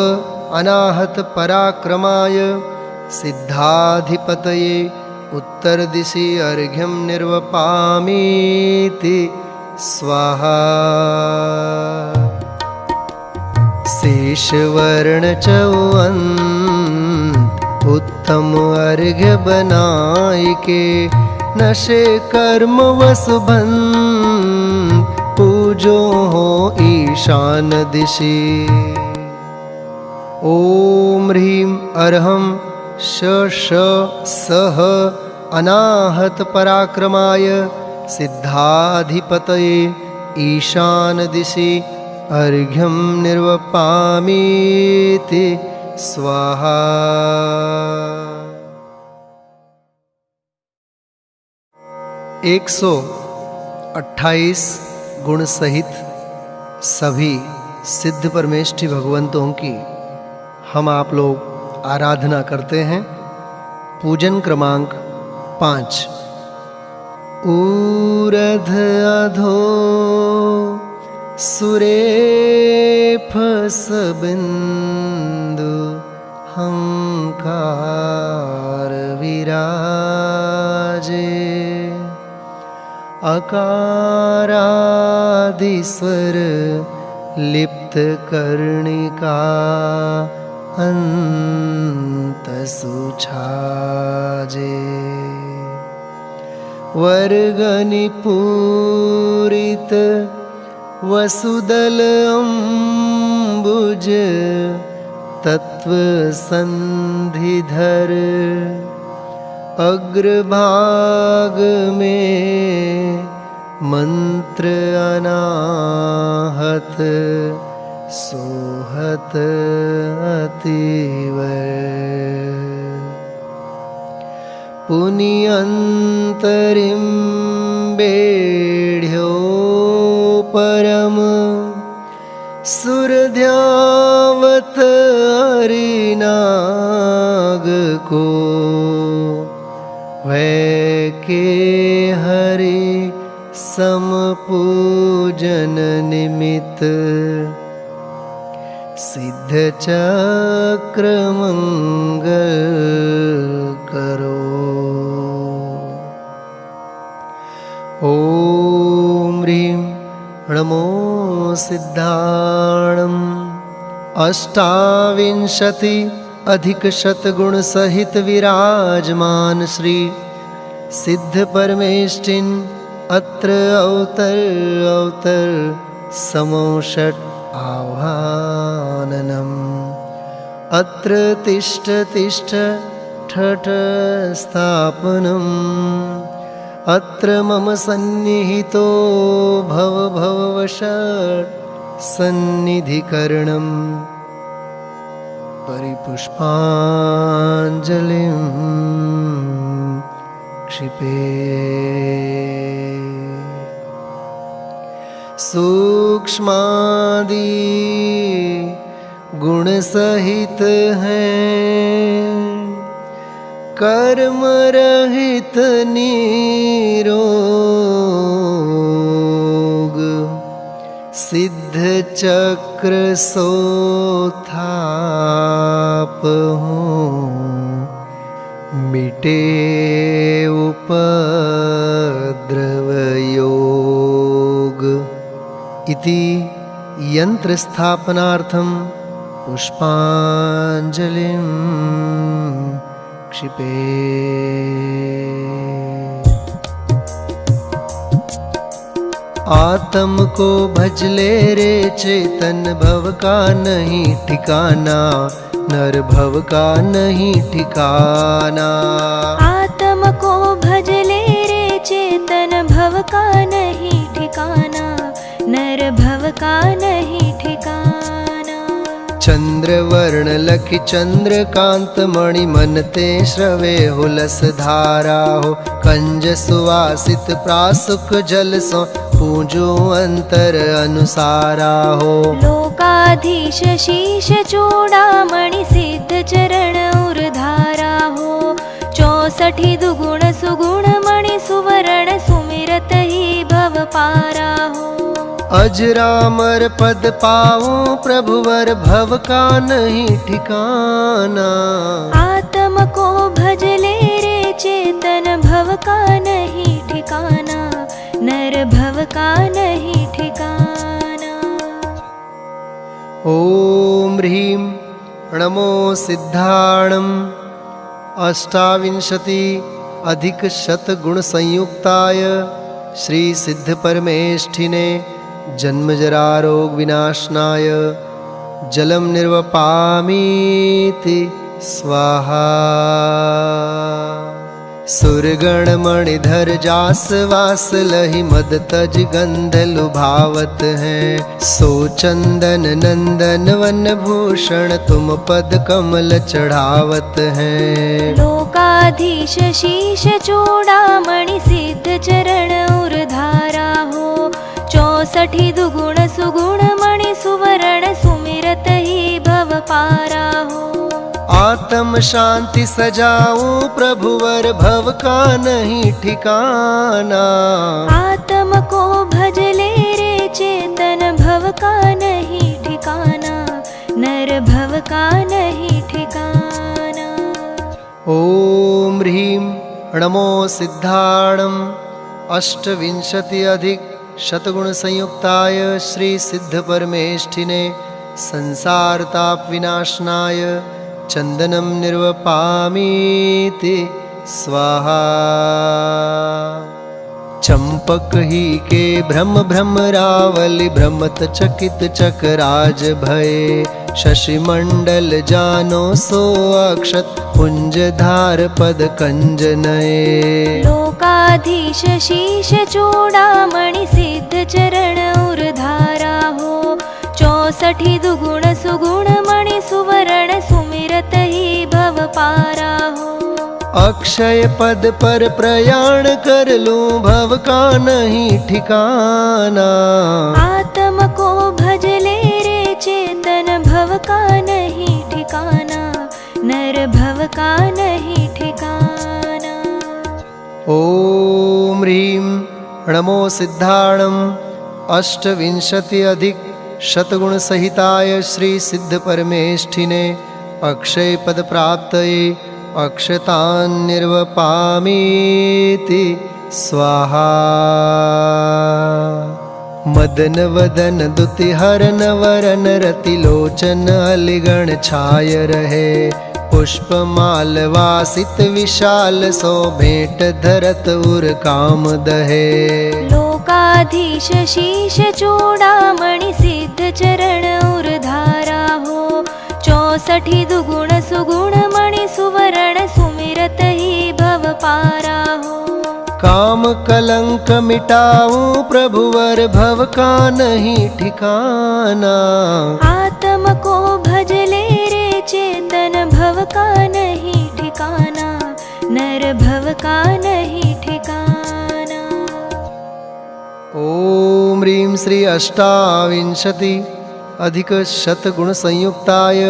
अनाहत पराक्रमाय सिद्धाधिपतये उत्तर दिशि अर्घ्यं निर्वपामीति स्वाहा शेषवर्ण चौअंत उत्तम अर्घ्य बनाय के नशे कर्म वसुबंध पूजो हो ईशान दिशि ओम ह्रीं अर्हं श सह अनाहत पराक्रमाय सिद्धाधिपतये ईशान दिशि अर्घ्यं निर्वपामीति स्वाहा। 128 गुण सहित सभी सिद्ध परमेष्ठी भगवंतों की हम आप लोग आराधना करते हैं। पूजन क्रमांक 5। ऊर्ध अधो सुरेफ सबिंदु हंकार विराजे अकारादिस्वर लिप्त कर्णिका अंत सुछाजे वर्गनि पूरित वसुदल अम्बुज तत्व संधिधर अग्रभाग में मंत्र अनाहत सोहत अतीव पुनियंतरिम बेढ़्यो परम सुरध्यावत हरिनाग को वै के हरि समपूजन निमित्त सिद्ध चक्र मंगल करो। ओम ह्रीं नमो सिद्धाणम् 28 अधिक शतगुण सहित विराजमान श्री सिद्ध परमेष्ठिन अत्र अवतर समोषट आह्वाननम् अत्र तिष्ठ ठठ स्थापनम् अत्र मम सन्निहितो भववशट् सन्निधिकरणम् परिपुष्पाञ्जलिं क्षिपे सूक्ष्मादि गुण सहित हैं कर्म रहित निरोग सिद्ध चक्र सोथाप हूँ मिटे उपद्रव योग इति यंत्र स्थापनार्थम पुष्पांजलिं क्षिपे। आत्म को भजले रे चेतन भव का नहीं ठिकाना नर भव का नहीं ठिकाना। आत्म को भजले रे चेतन भव का नहीं ठिकाना नर भव का नहीं ठिकाना। चंद्र वर्ण लखि चंद्रकांत मणि मनते श्रवे हुलस धारा हो कंज सुवासित प्रासुक जल सो पूजो अंतर अनुसारा हो। लोकाधीश शीश चूड़ामणि सिद्ध चरण उर्धारा हो 64 दुगुण सुगुण मणि सुवर्ण सुमिरत ही भव पारा हो। अजरामर पद पाऊं प्रभुवर भव का नहीं ठिकाना। आत्म को भजले रे चेतन भव का नहीं ठिकाना, नर भव का नहीं ठिकाना। ॐ ह्रीं नमो सिद्धाणं अष्टाविंशति अधिकशतगुणसंयुक्ताय श्री सिद्ध परमेष्ठिने जन्मजरारोग विनाशनाय जलम निर्वपामीति स्वाहा। सुरगणमणिधर जास वास लहि मद तज गंध लुभावत हैं, सो चंदन नंदन वन भूषण तुम पद कमल चढ़ावत हैं। लोकाधीश शीश चूड़ामणि सिद्ध चरण उर्धारा हो, 64 दुगुण सुगुण मणि सुवर्ण सुमिरत ही भव पारा हो। आत्म शांति सजाऊं प्रभुवर भव का नहीं ठिकाना, आत्म को भज ले रे चेतन भव का नहीं ठिकाना, नर भव का नहीं ठिकाना। ॐ ह्रीं नमो सिद्धाणं अष्टविंशति अधिक शतगुणसंयुक्ताय श्री सिद्ध परमेष्ठिने संसार ताप विनाशनाय चंदनम निर्वपामीति स्वाहा। चंपक ही के भ्रम भ्रमरावलि भ्रमत चकित चकराज भये, शशि मंडल जानो सो अक्षत पुंज धार पद कंज नये। लोकाधीश शीश चूड़ामणि सिद्ध चरण उर्धारा हो, 64 दुगुण सुगुण मणि सुवर्ण सुमिरत ही भव पारा हो। अक्षय पद पर प्रयाण कर लूं भव का नहीं ठिकाना, आत्म को भज ले रे चेतन भव का नहीं ठिकाना, नर भव का नहीं ठिकाना। ॐ ह्रीं नमो सिद्धाणं अष्टविंशति अधिक शतगुणसहिताय श्री सिद्ध परमेष्ठिने अक्षय पद प्राप्तये अक्षतान् निर्वपामीति स्वाहा। मदन वदन दुति हरन वरन रति लोचन अलिगण छाय रहे, पुष्पमाल वासित विशाल सो भेंट धरत उर काम दहे। लोकाधीश शीश चूड़ामणि सिद्ध चरण उर्धारा हो, 64 दुगुण सुगुण मणि सुवर्ण सुमिरत ही भव पारा हो। काम कलंक मिटाऊं प्रभुवर भव का नहीं ठिकाना, आत्म को भज ले रे चेतन भव का नहीं ठिकाना, नर भव का नहीं ठिकाना। ॐ ह्रीं श्री अष्टाविंशति अधिक शतगुणसंयुक्ताय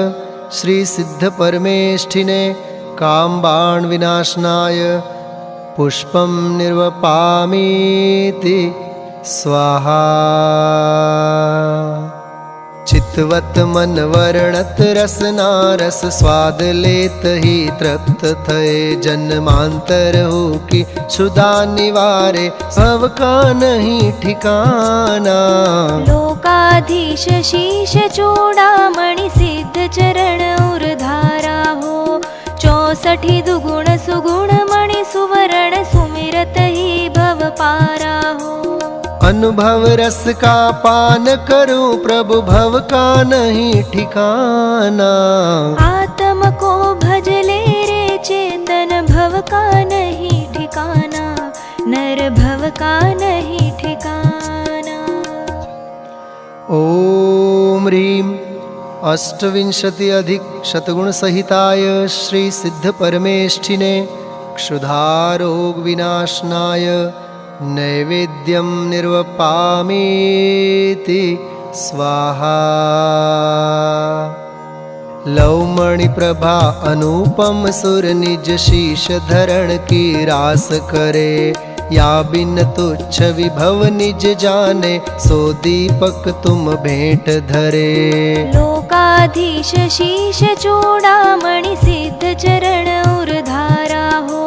श्री सिद्ध परमेष्ठिने कामबाण विनाशनाय पुष्पं निर्वपामीति स्वाहा। चितवत मन वर्णत रसना रस स्वाद लेत ही तृप्त थये, जन्मांतर हो कि क्षुधा निवारे भव का नहीं ठिकाना। लोकाधीश शीश चूड़ामणि सिद्ध चरण उर्धारा हो, 64 दुगुण सुगुण मणि सुवर्ण सुमिरत ही भव पारा हो। अनुभव रस का पान करूं प्रभु भव का नहीं ठिकाना, आत्म को भज ले रे चेतन भव का नहीं ठिकाना, नर भव का नहीं ठिकाना। ॐ ह्रीं अष्टविंशति अधिक शतगुणसहिताय श्री सिद्ध परमेष्ठिने क्षुधारोग विनाशनाय नैवेद्यं निर्वपामीति स्वाहा। लवमणि प्रभा अनुपम सुर निज शीश धरण की रास करे, या बिन तुच्छ विभव निज जाने सो दीपक तुम भेंट धरे। लोकाधीश शीश चूड़ामणि सिद्ध चरण उर्धारा हो,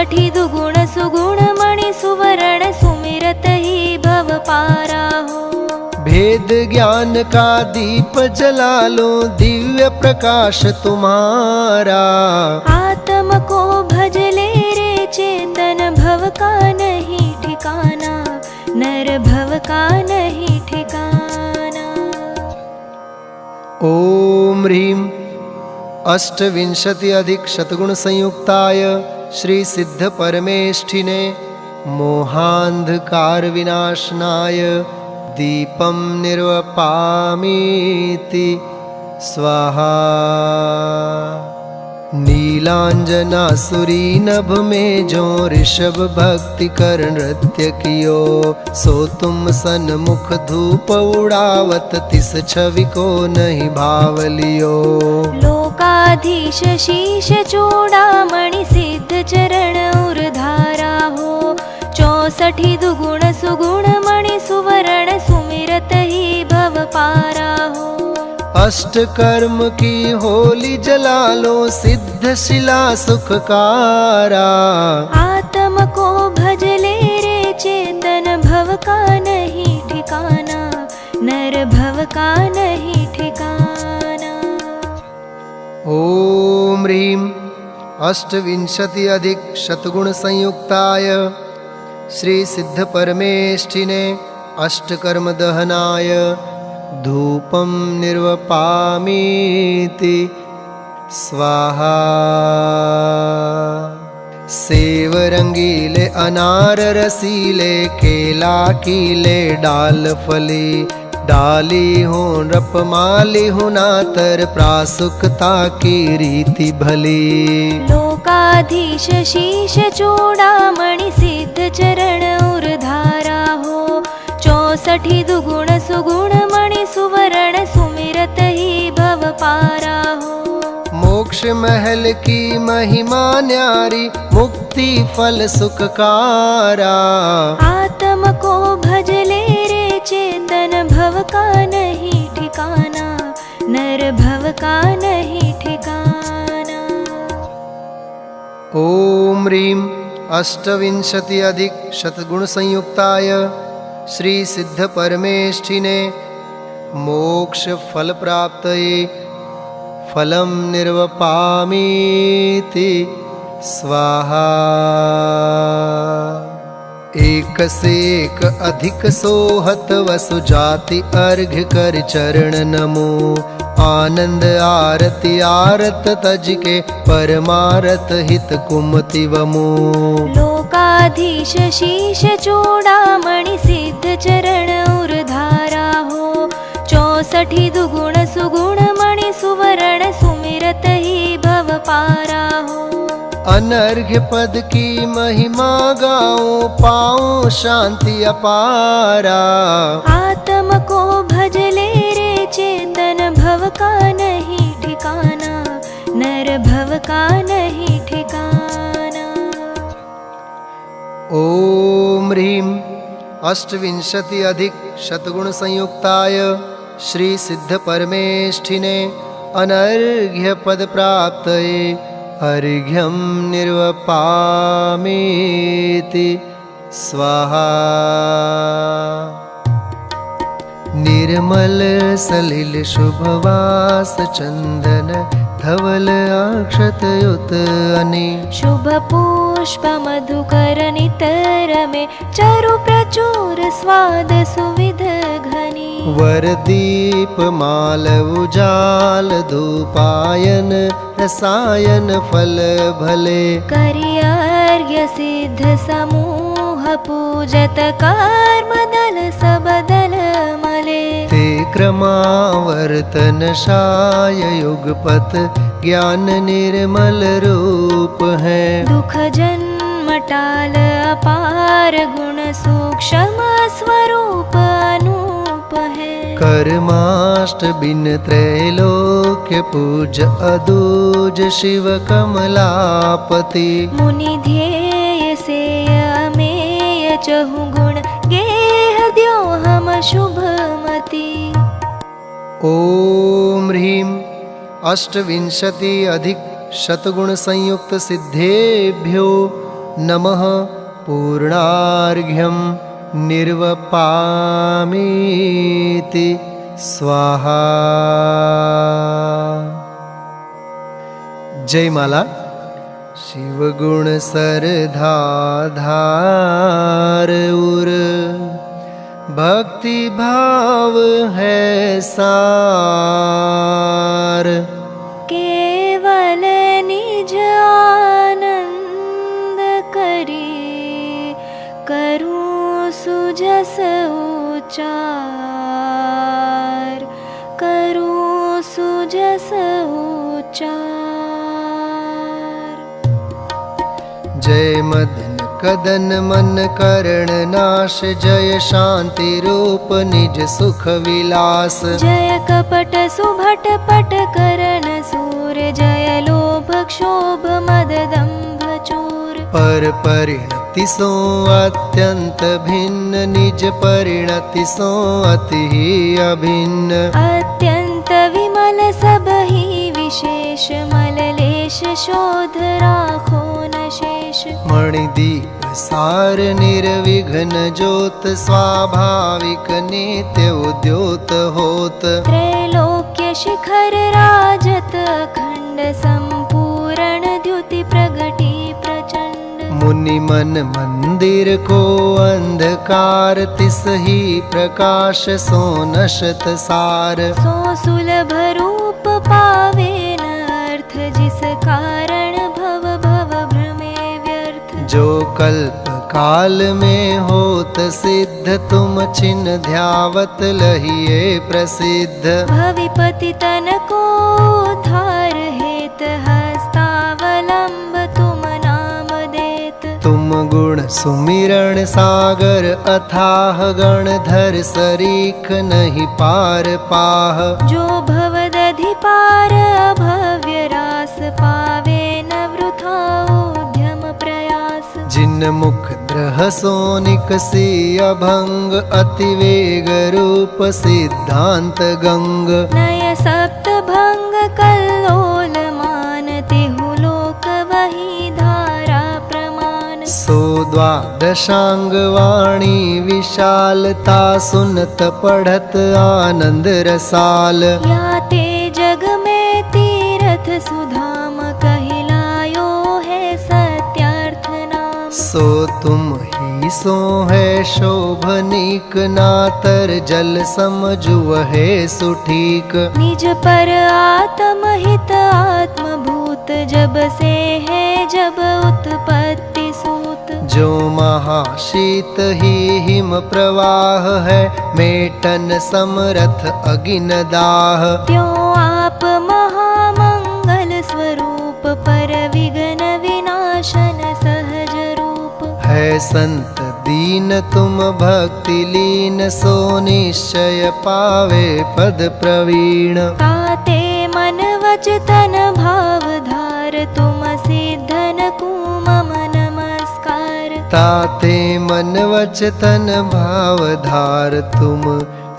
64 दुगुण सुगुण मणि सुवर्ण सुमिरत ही भव पारा हो। भेद ज्ञान का दीप जला लो दिव्य प्रकाश तुम्हारा। आत्म को भज ले रे चेतन भव का नहीं ठिकाना, नर भव का नहीं ठिकाना। ओम ह्रीं अष्टविंशति अधिक शतगुण संयुक्ताय श्री सिद्ध परमेष्ठिने मोहांधकार विनाशनाय दीपं निर्वपामीति स्वाहा। नीलांजनासुरी नभ में जो ऋषभ भक्ति कर नृत्य कियो, सो तुम सन्मुख धूप उड़ावत तिस छवि को नहीं भाव लियो। लोकाधीश शीश चूड़ामणि सिद्ध चरण उर्धारा हो। 64 दुगुण सुगुण मणि सुवर्ण सुमिरत ही भव पारा हो। अष्ट कर्म की होली जला लो सिद्ध शिला सुखकारा। आत्म को भज ले रे चेतन भव का नहीं ठिकाना, नर भव का नहीं ठिकाना। ओम ह्रीं अष्टविंशति अधिक शतगुण संयुक्ताय श्री सिद्ध परमेष्ठिने अष्टकर्म दहनाय धूपं निर्वपामीति स्वाहा। सेव रंगीले अनार रसीले केला कीले डाल फली। डाली हूँ रप माली हूँ नातर प्रासुकता की रीति भली। लोकाधीश शीश चूड़ामणि सिद्ध चरण उर्धारा हो। 64 दुगुण सुगुण मणि सुवर्ण सुमिरत ही भव पारा हो। मोक्ष महल की महिमा न्यारी मुक्ति फल सुखकारा। आत्म को भज ले रे चेतन भव का नहीं ठिकाना, नर भव का नहीं ठिकाना। ओम ह्रीं अष्टविंशति अधिक शतगुण संयुक्ताय श्री सिद्ध परमेष्ठिने मोक्ष फल प्राप्तये फलं निर्वपामीति स्वाहा। एक से एक अधिक सोहत वसु जाति अर्घ्य कर चरण नमो। आनंद आरती आरत तज के परमारत हित कुमति वमो। लोकाधीश शीश चूड़ामणि सिद्ध चरण उर्धारा हो। 64 दुगुण सुगुण मणि सुवर्ण सुमिरत ही भव पारा हो। अनर्घ्य पद की महिमा गाऊं पाऊं शांति अपारा। आत्म को भज ले रे चेतन भव का नहीं ठिकाना, नर भव का नहीं ठिकाना। ओम ह्रीं अष्टविंशति अधिक शतगुण संयुक्ताय श्री सिद्ध परमेष्ठिने अनर्घ्य पद प्राप्तये अर्घ्यं निर्वपामीति स्वाहा। निर्मल सलिल शुभवास चंदन धवल अक्षत युत अनि। शुभ पुष्प मधुकर नितर में चारु प्रचुर स्वाद सुविध घनी। वरदीप माल उजाल धूपायन रसायन फल भले। करियर्घ्य सिद्ध समूह पूजत कर्म दल सब दल मले। ते क्रमावर्तन शाय युगपत ज्ञान निर्मल रूप है। दुख जन्म टाल अपार गुण सूक्ष्म स्वरूप अनूप है। कर्माष्ट बिन त्रैलोक्य पूज अदूज शिव कमलापति। मुनि ध्येय से अमेय चहु गुण गेह द्यो हम शुभमति। ओम ह्रीं अष्टविंशति अधिक शतगुण संयुक्त सिद्धेभ्यो नमः पूर्णार्घ्यं निर्वपामीति स्वाहा। जय माला। शिव गुण सरधाधार उर भक्ति भाव है सार। केवल निज आनंद करी करूं सुजस उचार, करूं सुजस उचार। जय मदन कदन मन करण नाश, जय शांति रूप निज सुख विलास। जय कपट सुभट पट करण सूर, जय लोभ क्षोभ मद दंभ चूर। पर परिणति सो अत्यंत भिन्न, निज परिणति सो अति ही अभिन्न। अत्यंत विमल सब ही विशेष, मललेश शोध राखो न शेष। मणिदीप सार निर्विघ्न ज्योत, स्वाभाविक नित्य उद्योत होत। त्रैलोक्य शिखर राजत अखंड, संपूर्ण द्युति प्रगटी प्रचंड। मुनि मन मंदिर को अंधकार, तिस ही प्रकाश सो नशत सार। सो सुलभ रूप पावे न अर्थ, जिस कारण भव भव भ्रमे व्यर्थ। जो कल्प काल में होत सिद्ध, तुम छिन्न ध्यावत लहिए प्रसिद्ध। भविपति तन को उद्धार हेत, हस्तावलंब तुम नाम देत। तुम गुण सुमिरण सागर अथाह, गणधर सरीख नहीं पार पाह। जो भवदधि पार अभव्य रास, पावे न वृथा उद्यम प्रयास। जिन मुख द्रह सोनिक सी अभंग, अति वेग रूप सिद्धांत गंग। नय सप्त भंग कल्लोल मान, तिहु लोक वही धारा प्रमाण। सो द्वादशांग वाणी विशालता, सुनत पढ़त आनंद रसाल। याते जग में तीरथ सुधाम, कहिलायो है सत्यार्थ नाम। सो तुम ही सो है शोभनीक, नातर जल समझु है सुठीक। निज पर आत्म हित आत्मभूत, जब से है जब उत्पत्ति सूत। जो महाशीत ही हिम प्रवाह है, मेटन समरथ अगिन दाह। त्यों आप महामंगल स्वरूप, पर विघ्न विनाशन सहज रूप। है संत दीन तुम भक्ति लीन, सो निश्चय पावे पद प्रवीण। ताते मन वच तन भाव धार, तुम सिद्धन को मम नमस्कार। ताते मन वच तन भाव धार, तुम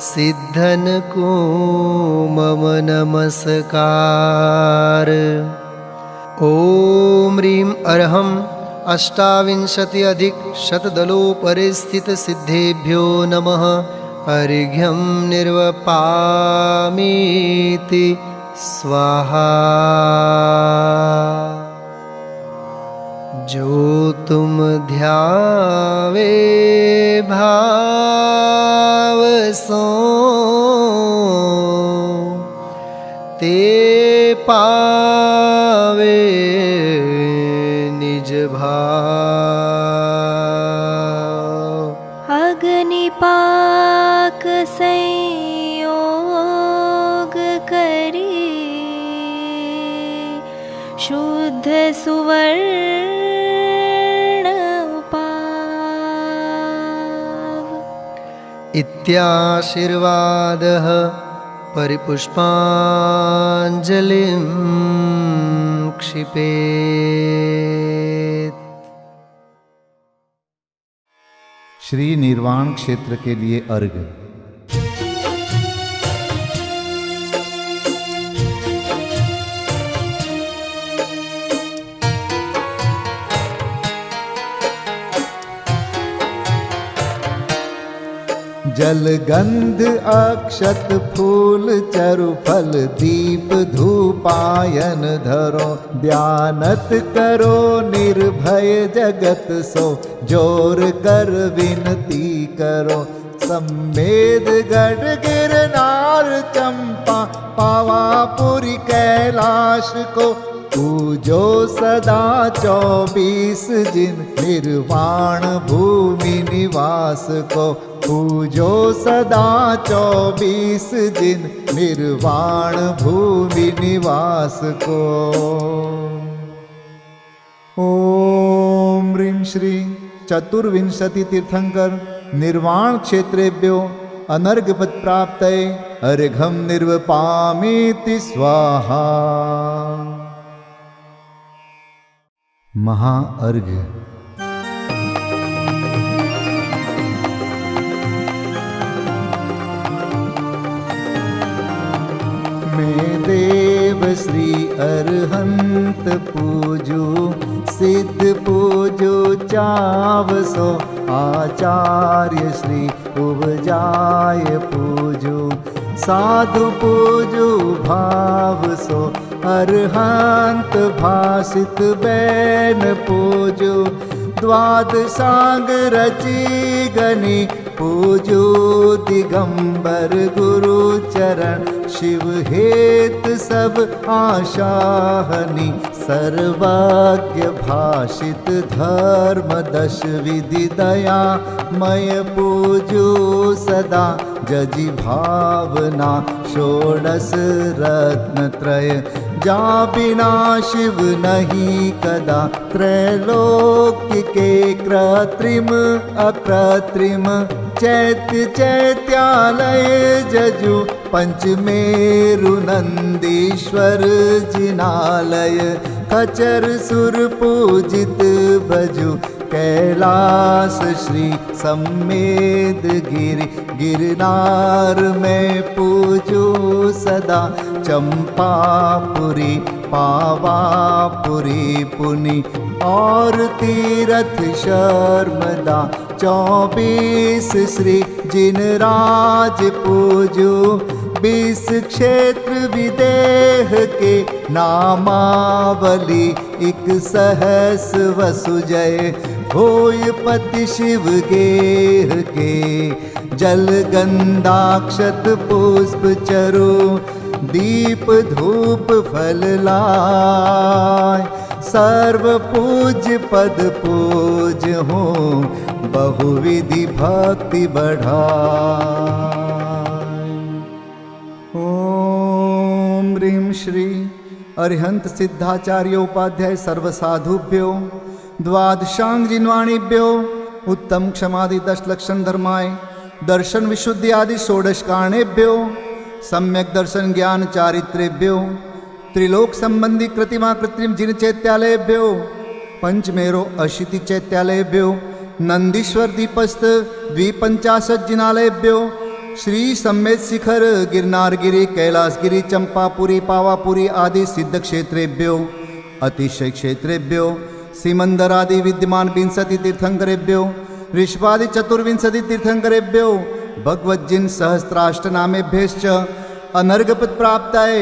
सिद्धन को मम नमस्कार। ओम ह्रीं अर्हं अष्टाविंशति अधिक शतदलोपरिस्थित सिद्धेभ्यो नमः। अर्घ्यं निर्वपामीति स्वाहा। जो तुम ध्यावे भाव सो, ते पावे निज भाव। अग्निपाक संयोग करी, शुद्ध सुवर्ण उपाव। इत्याशीर्वादः परिपुष्पाञ्जलिं क्षिपेत्। श्री निर्वाण क्षेत्र के लिए अर्घ्य। जल गंध अक्षत फूल चरु फल दीप धूपायन धरो, ध्यानत करो निर्भय जगत सो, जोर कर विनती करो। सम्मेद गढ़ गिरनार चंपा, पावापुरी कैलाश को, पूजो सदा 24 दिन निर्वाण भूमि निवास को, पूजो सदा 24 दिन निर्वाण भूमि निवास को। ओम ह्रीं श्री चतुर्विंशति तीर्थंकर निर्वाण क्षेत्रेभ्यो अनर्घपद प्राप्तये अर्घं निर्वपामीति स्वाहा। महाअर्घ। मैं देव श्री अरहंत पूजू, सिद्ध पूजू चावसो, आचार्य श्री उपजाय पूजू, साधु पूजू भाव सो, अरहंत भासित बैन पूजू, द्वादशांग रची गनी पूजू, दिगंबर गुरु चरण शिव हेत सब आशाहनी, सर्वज्ञ भाषित धर्म 10 विधि दया मय पूजू सदा, जजी भावना 16 रत्न त्रय, जा बिना शिव नहीं कदा, त्रैलोक्य के कृत्रिम अकृत्रिम, चैत्य चैत्यालय जजु, पंचमेरु नंदीश्वर जिनालय, खचर सुर पूजित भजु, कैलास श्री सम्मेद गिरि, गिरनार में पूजू सदा, चंपापुरी पावापुरी पुनि, और तीरथ शर्मदा 24 श्री जिनराज पूजू, 20 क्षेत्र विदेह के नामावली, 1 सहस वसुजय होय पति शिव गेह के, जल गंधाक्षत पुष्प चरु, दीप धूप फल लाय, सर्व पूज्य पद पूज हो, बहुविधि भक्ति बढ़ाय। ओम ह्रीं श्री अरिहंत सिद्धाचार्य उपाध्याय सर्वसाधुभ्यो, द्वादशांग जिन्वाणीभ्यो, उत्तम क्षमादि 10 लक्षण धर्माय, दर्शन विशुद्धि आदि 16 कारणेभ्यो, सम्यक दर्शन ज्ञान चारित्रेभ्यो, त्रिलोक संबंधी कृतिमा कृत्रिम जिन चैत्यालयेभ्यो, पंचमेरो अशीति चैत्यालयेभ्यो, नंदीश्वर दीपस्थ 250 जिनालयेभ्यो, श्री सम्मेद शिखर गिरनारगिरी कैलासगिरी चंपापुरी पावापुरी आदि सिद्ध क्षेत्रेभ्यो, अतिशय क्षेत्रेभ्यो, सीमंदर आदि विद्यमान 20 तीर्थंकरेभ्यो, ऋषभादि 24 तीर्थंकरेभ्यो, भगवज्जिन सहस्राष्टनामेभ्यश्च अनर्घपद प्राप्ताय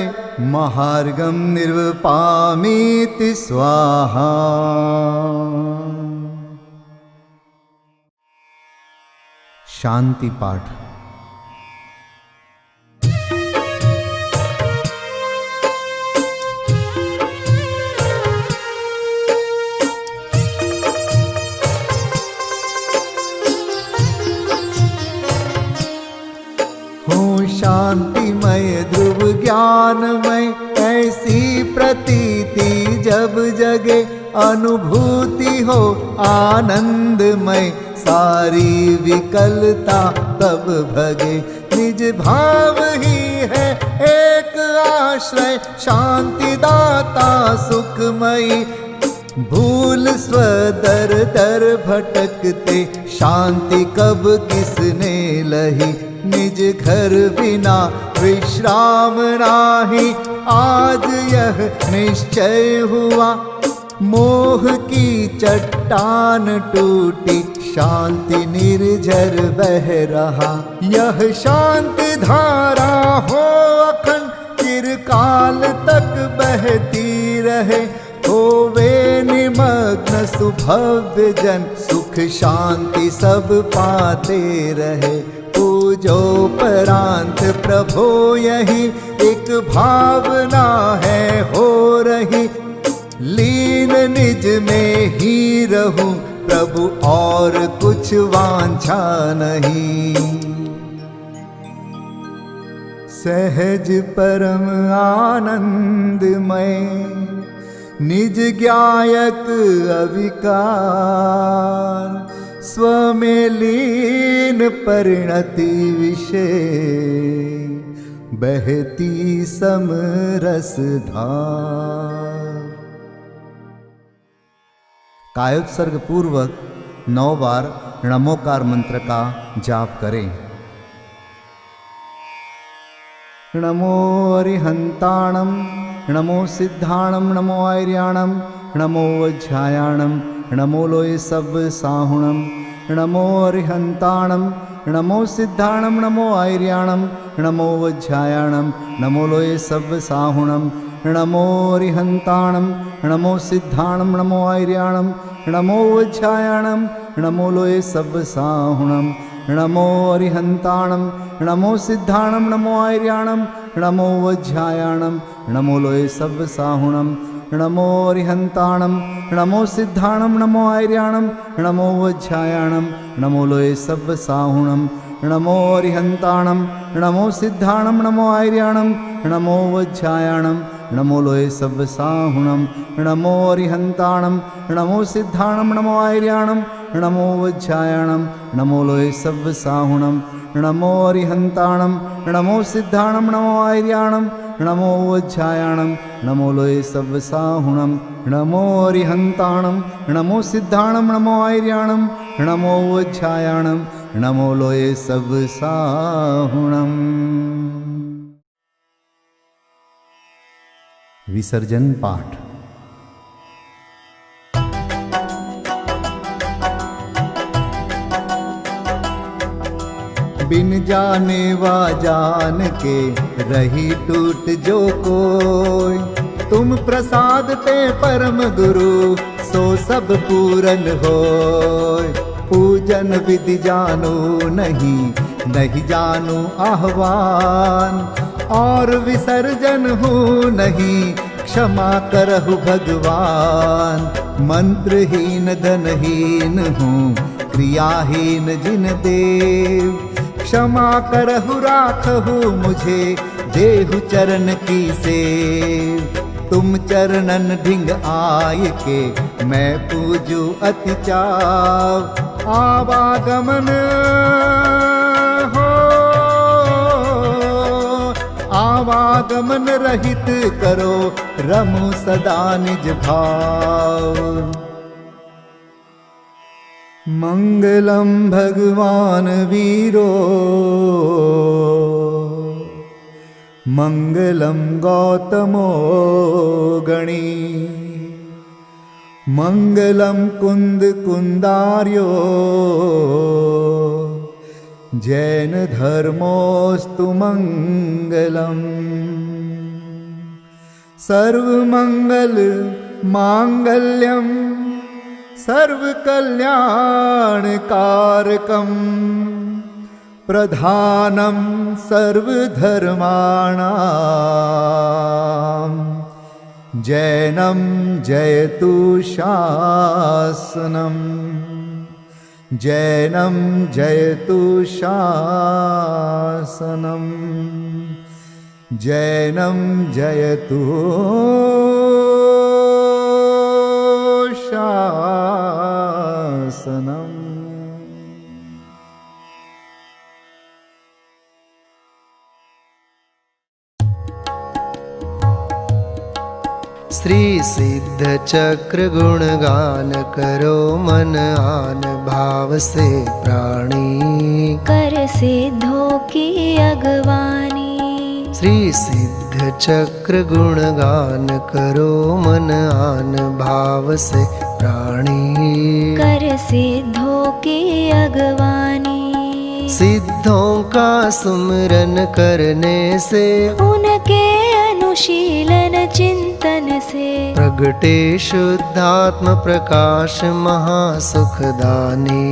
महार्घं निर्वपामीति स्वाहा। शांति पाठ। शांतिमय ध्रुव ज्ञानमय ऐसी प्रतीति जब जगे, अनुभूति हो आनंदमय सारी विकलता तब भगे। निज भाव ही है एक आश्रय, शांति दाता सुखमयी। भूल स्वदर दर भटकते, शांति कब किसने लही। निज घर बिना विश्राम नाही, आज यह निश्चय हुआ। मोह की चट्टान टूटी, शांति निर्झर बह रहा। यह शांति धारा हो अखंड, चिरकाल तक बहती रहे। होवे निमग्न सुभव्य जन, सुख शांति सब पाते रहे। पूजोपरांत प्रभो यही एक भावना है हो रही। लीन निज में ही रहूं प्रभु, और कुछ वांछा नहीं। सहज परम आनंदमय, निज ज्ञायक अविकार। स्व में लीन परिणति विषय, बहती समरस धार। कायोत्सर्ग पूर्वक 9 बार नमोकार मंत्र का जाप करें। नमो अरिहंताणं, नमो सिद्धाणं, नमो आर्याणं, नमो वज्रायाणं, नमो लोय सब साहुणं। नमो अरिहंताणं, नमो सिद्धाणं, नमो आर्याणं, नमो वज्रायाणं, नमो लोय सब साहुणं। नमो अरिहंताणं, नमो सिद्धाणं, नमो आर्याणं, नमो वज्रायाणं, नमो लोय सब साहुणं। नमो अरिहंताणं, नमो सिद्धाणं, नमो आर्याणं, नमो वज्रायाणं, नमो लोय सब साहुणं। नमो अरिहंताणं, नमो सिद्धाणं, नमो आर्याणं, नमो वज्रायाणं, नमो लोय सब साहुणं। नमो अरिहंताणं, नमो सिद्धाणं, नमो आर्याणं, नमो वज्रायाणं, नमो लोय सब साहुणं। नमो अरिहंताणं, नमो सिद्धाणं, नमो आर्याणं, नमो वज्रायाणं, नमो लोय सब साहुणं। नमो अरिहंताणं, नमो सिद्धाणं, नमो आर्याणं, नमो वज्रायाणं, नमो लोय सब साहुणं। नमो अरिहंताणं, नमो सिद्धाणं, नमो आर्याणं, नमो वज्रायाणं, नमो लोय सब साहुणं। विसर्जन पाठ। बिन जाने वा जान के रही टूट जो कोई। तुम प्रसाद ते परम गुरु, सो सब पूरन होय। पूजन विधि जानो नहीं, नहीं जानो आह्वान। और विसर्जन हूँ नहीं, क्षमा करहु भगवान। मंत्रहीन धनहीन हूँ, क्रियाहीन जिन देव। क्षमा करहु राखहु मुझे, देहु चरण की सेव। तुम चरणन ढिंग आय के, मैं पूजू अति चाव। आवागमन हो, आवागमन रहित करो, रमु सदा निज भाव। मंगलम भगवान वीरो, मंगलम गौतमो गणी। मंगलम कुंद कुंदार्यो, जैन धर्मोस्तु मंगलम। सर्वमंगल मांगल्यम, सर्वकल्याणकारकं। प्रधानं सर्वधर्माणां, जैनं जयतु शासनम्। जैनं जयतु शासनम्, जैनं जयतु शासनम्। श्री सिद्ध चक्र गुणगान करो, मन आन भाव से प्राणी। कर सिद्धों की अगवानी, श्री सिद्ध सिद्ध चक्र गुणगान करो मन आन भाव से प्राणी। कर सिद्धों की अगवानी सिद्धों का सुमिरन करने से उनके अनुशीलन चिंतन से प्रगटे शुद्धात्म प्रकाश महासुखदानी।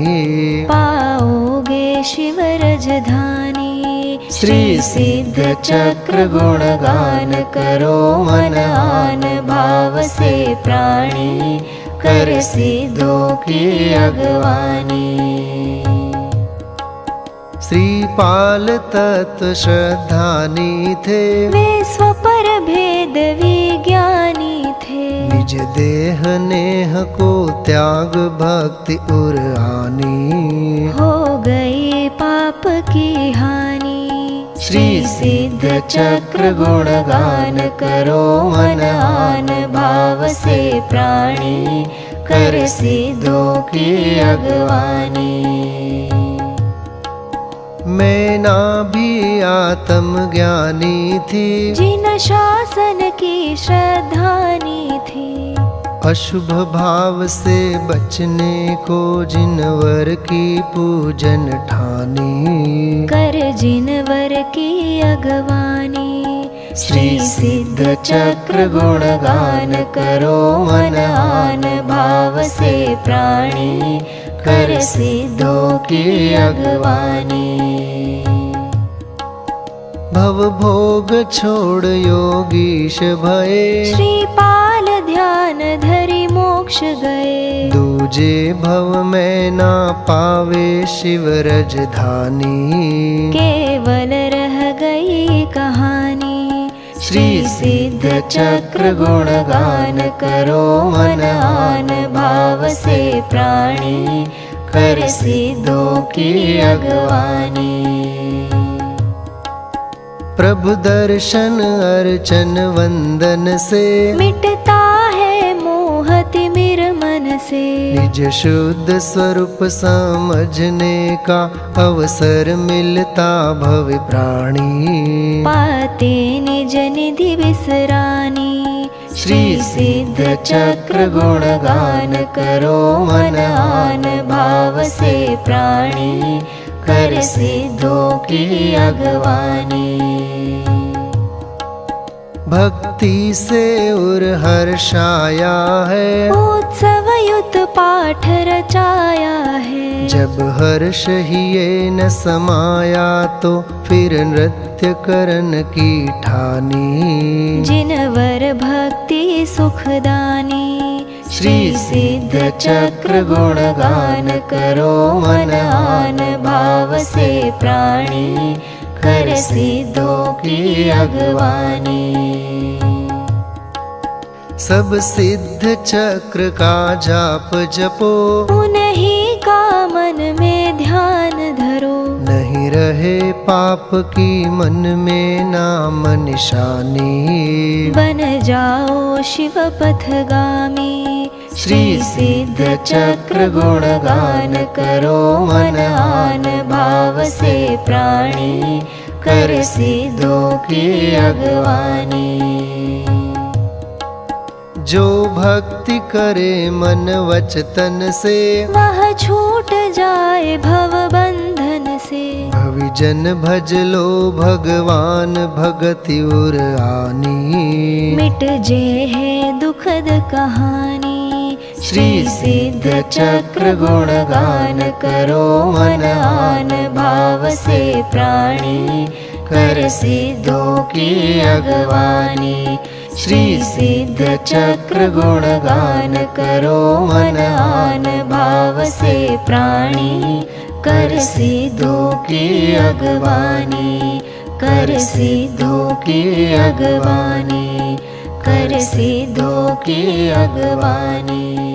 पाओगे शिव रजधानी। श्री सिद्ध चक्र गुणगान करो मन आन भाव से प्राणी। कर सिद्धों की अगवानी। श्रीपाल तत्व श्रद्धानी थे वे स्वपर भेद विज्ञानी थे। निज देह नेह को त्याग भक्ति उर आनी। हो गई पाप की हानि। श्री सिद्ध चक्र गुणगान करो मन आन भाव से प्राणी। कर सिद्धों की अगवानी। मैना भी आत्म ज्ञानी थी जिन शासन की श्रद्धानी थी। अशुभ भाव से बचने को जिनवर की पूजन ठानी। कर जिनवर की अगवानी। श्री सिद्ध चक्र गुणगान करो मन आन भाव से प्राणी। कर सिद्धों की अगवानी। भव भोग छोड़ योगीश भये श्रीपाल ध्यान धरि मोक्ष गए। दूजे भव में ना पावे शिव रजधानी। केवल रह गई कहानी। श्री सिद्ध चक्र गुणगान करो मन आन भाव से प्राणी। कर सिद्धों की अगवानी। प्रभु दर्शन अर्चन वंदन से मिटता है मोह तिमिर मन से। निज शुद्ध स्वरूप समझने का अवसर मिलता भव प्राणी। पाते निज निधि विसरानी। श्री सिद्ध चक्र गुणगान करो मन आन भाव से प्राणी। कर सिद्धों की अगवानी। भक्ति से उर हर्षाया है उत्सव युत पाठ रचाया है। जब हर्ष ही ये न समाया तो फिर नृत्य करन की ठानी। जिनवर भक्ति सुखदानी। श्री सिद्ध चक्र गुणगान करो मन आन भाव से प्राणी। कर सिद्धों की अगवानी। सब सिद्ध चक्र का जाप जपो उन्हीं का मन में ध्यान धरो। नहीं रहे पाप की मन में नाम निशानी। बन जाओ शिव पथगामी। श्री सिद्ध चक्र गुणगान करो मन आन भाव से प्राणी। कर सिद्धों की अगवानी। जो भक्ति करे मन वच तन से वह छूट जाए भव बंधन से। भविजन भज लो भगवान भगति उर आनी। मिट जे है दुखद कहानी। श्री सिद्ध चक्र गुणगान करो मन आन भाव से प्राणी। कर सिद्धों की अगवानी। श्री सिद्ध चक्र गुणगान करो मन आन भाव से प्राणी। कर सिद्धों की अगवानी। कर सिद्धों की अगवानी। कर सिद्धों की अगवानी।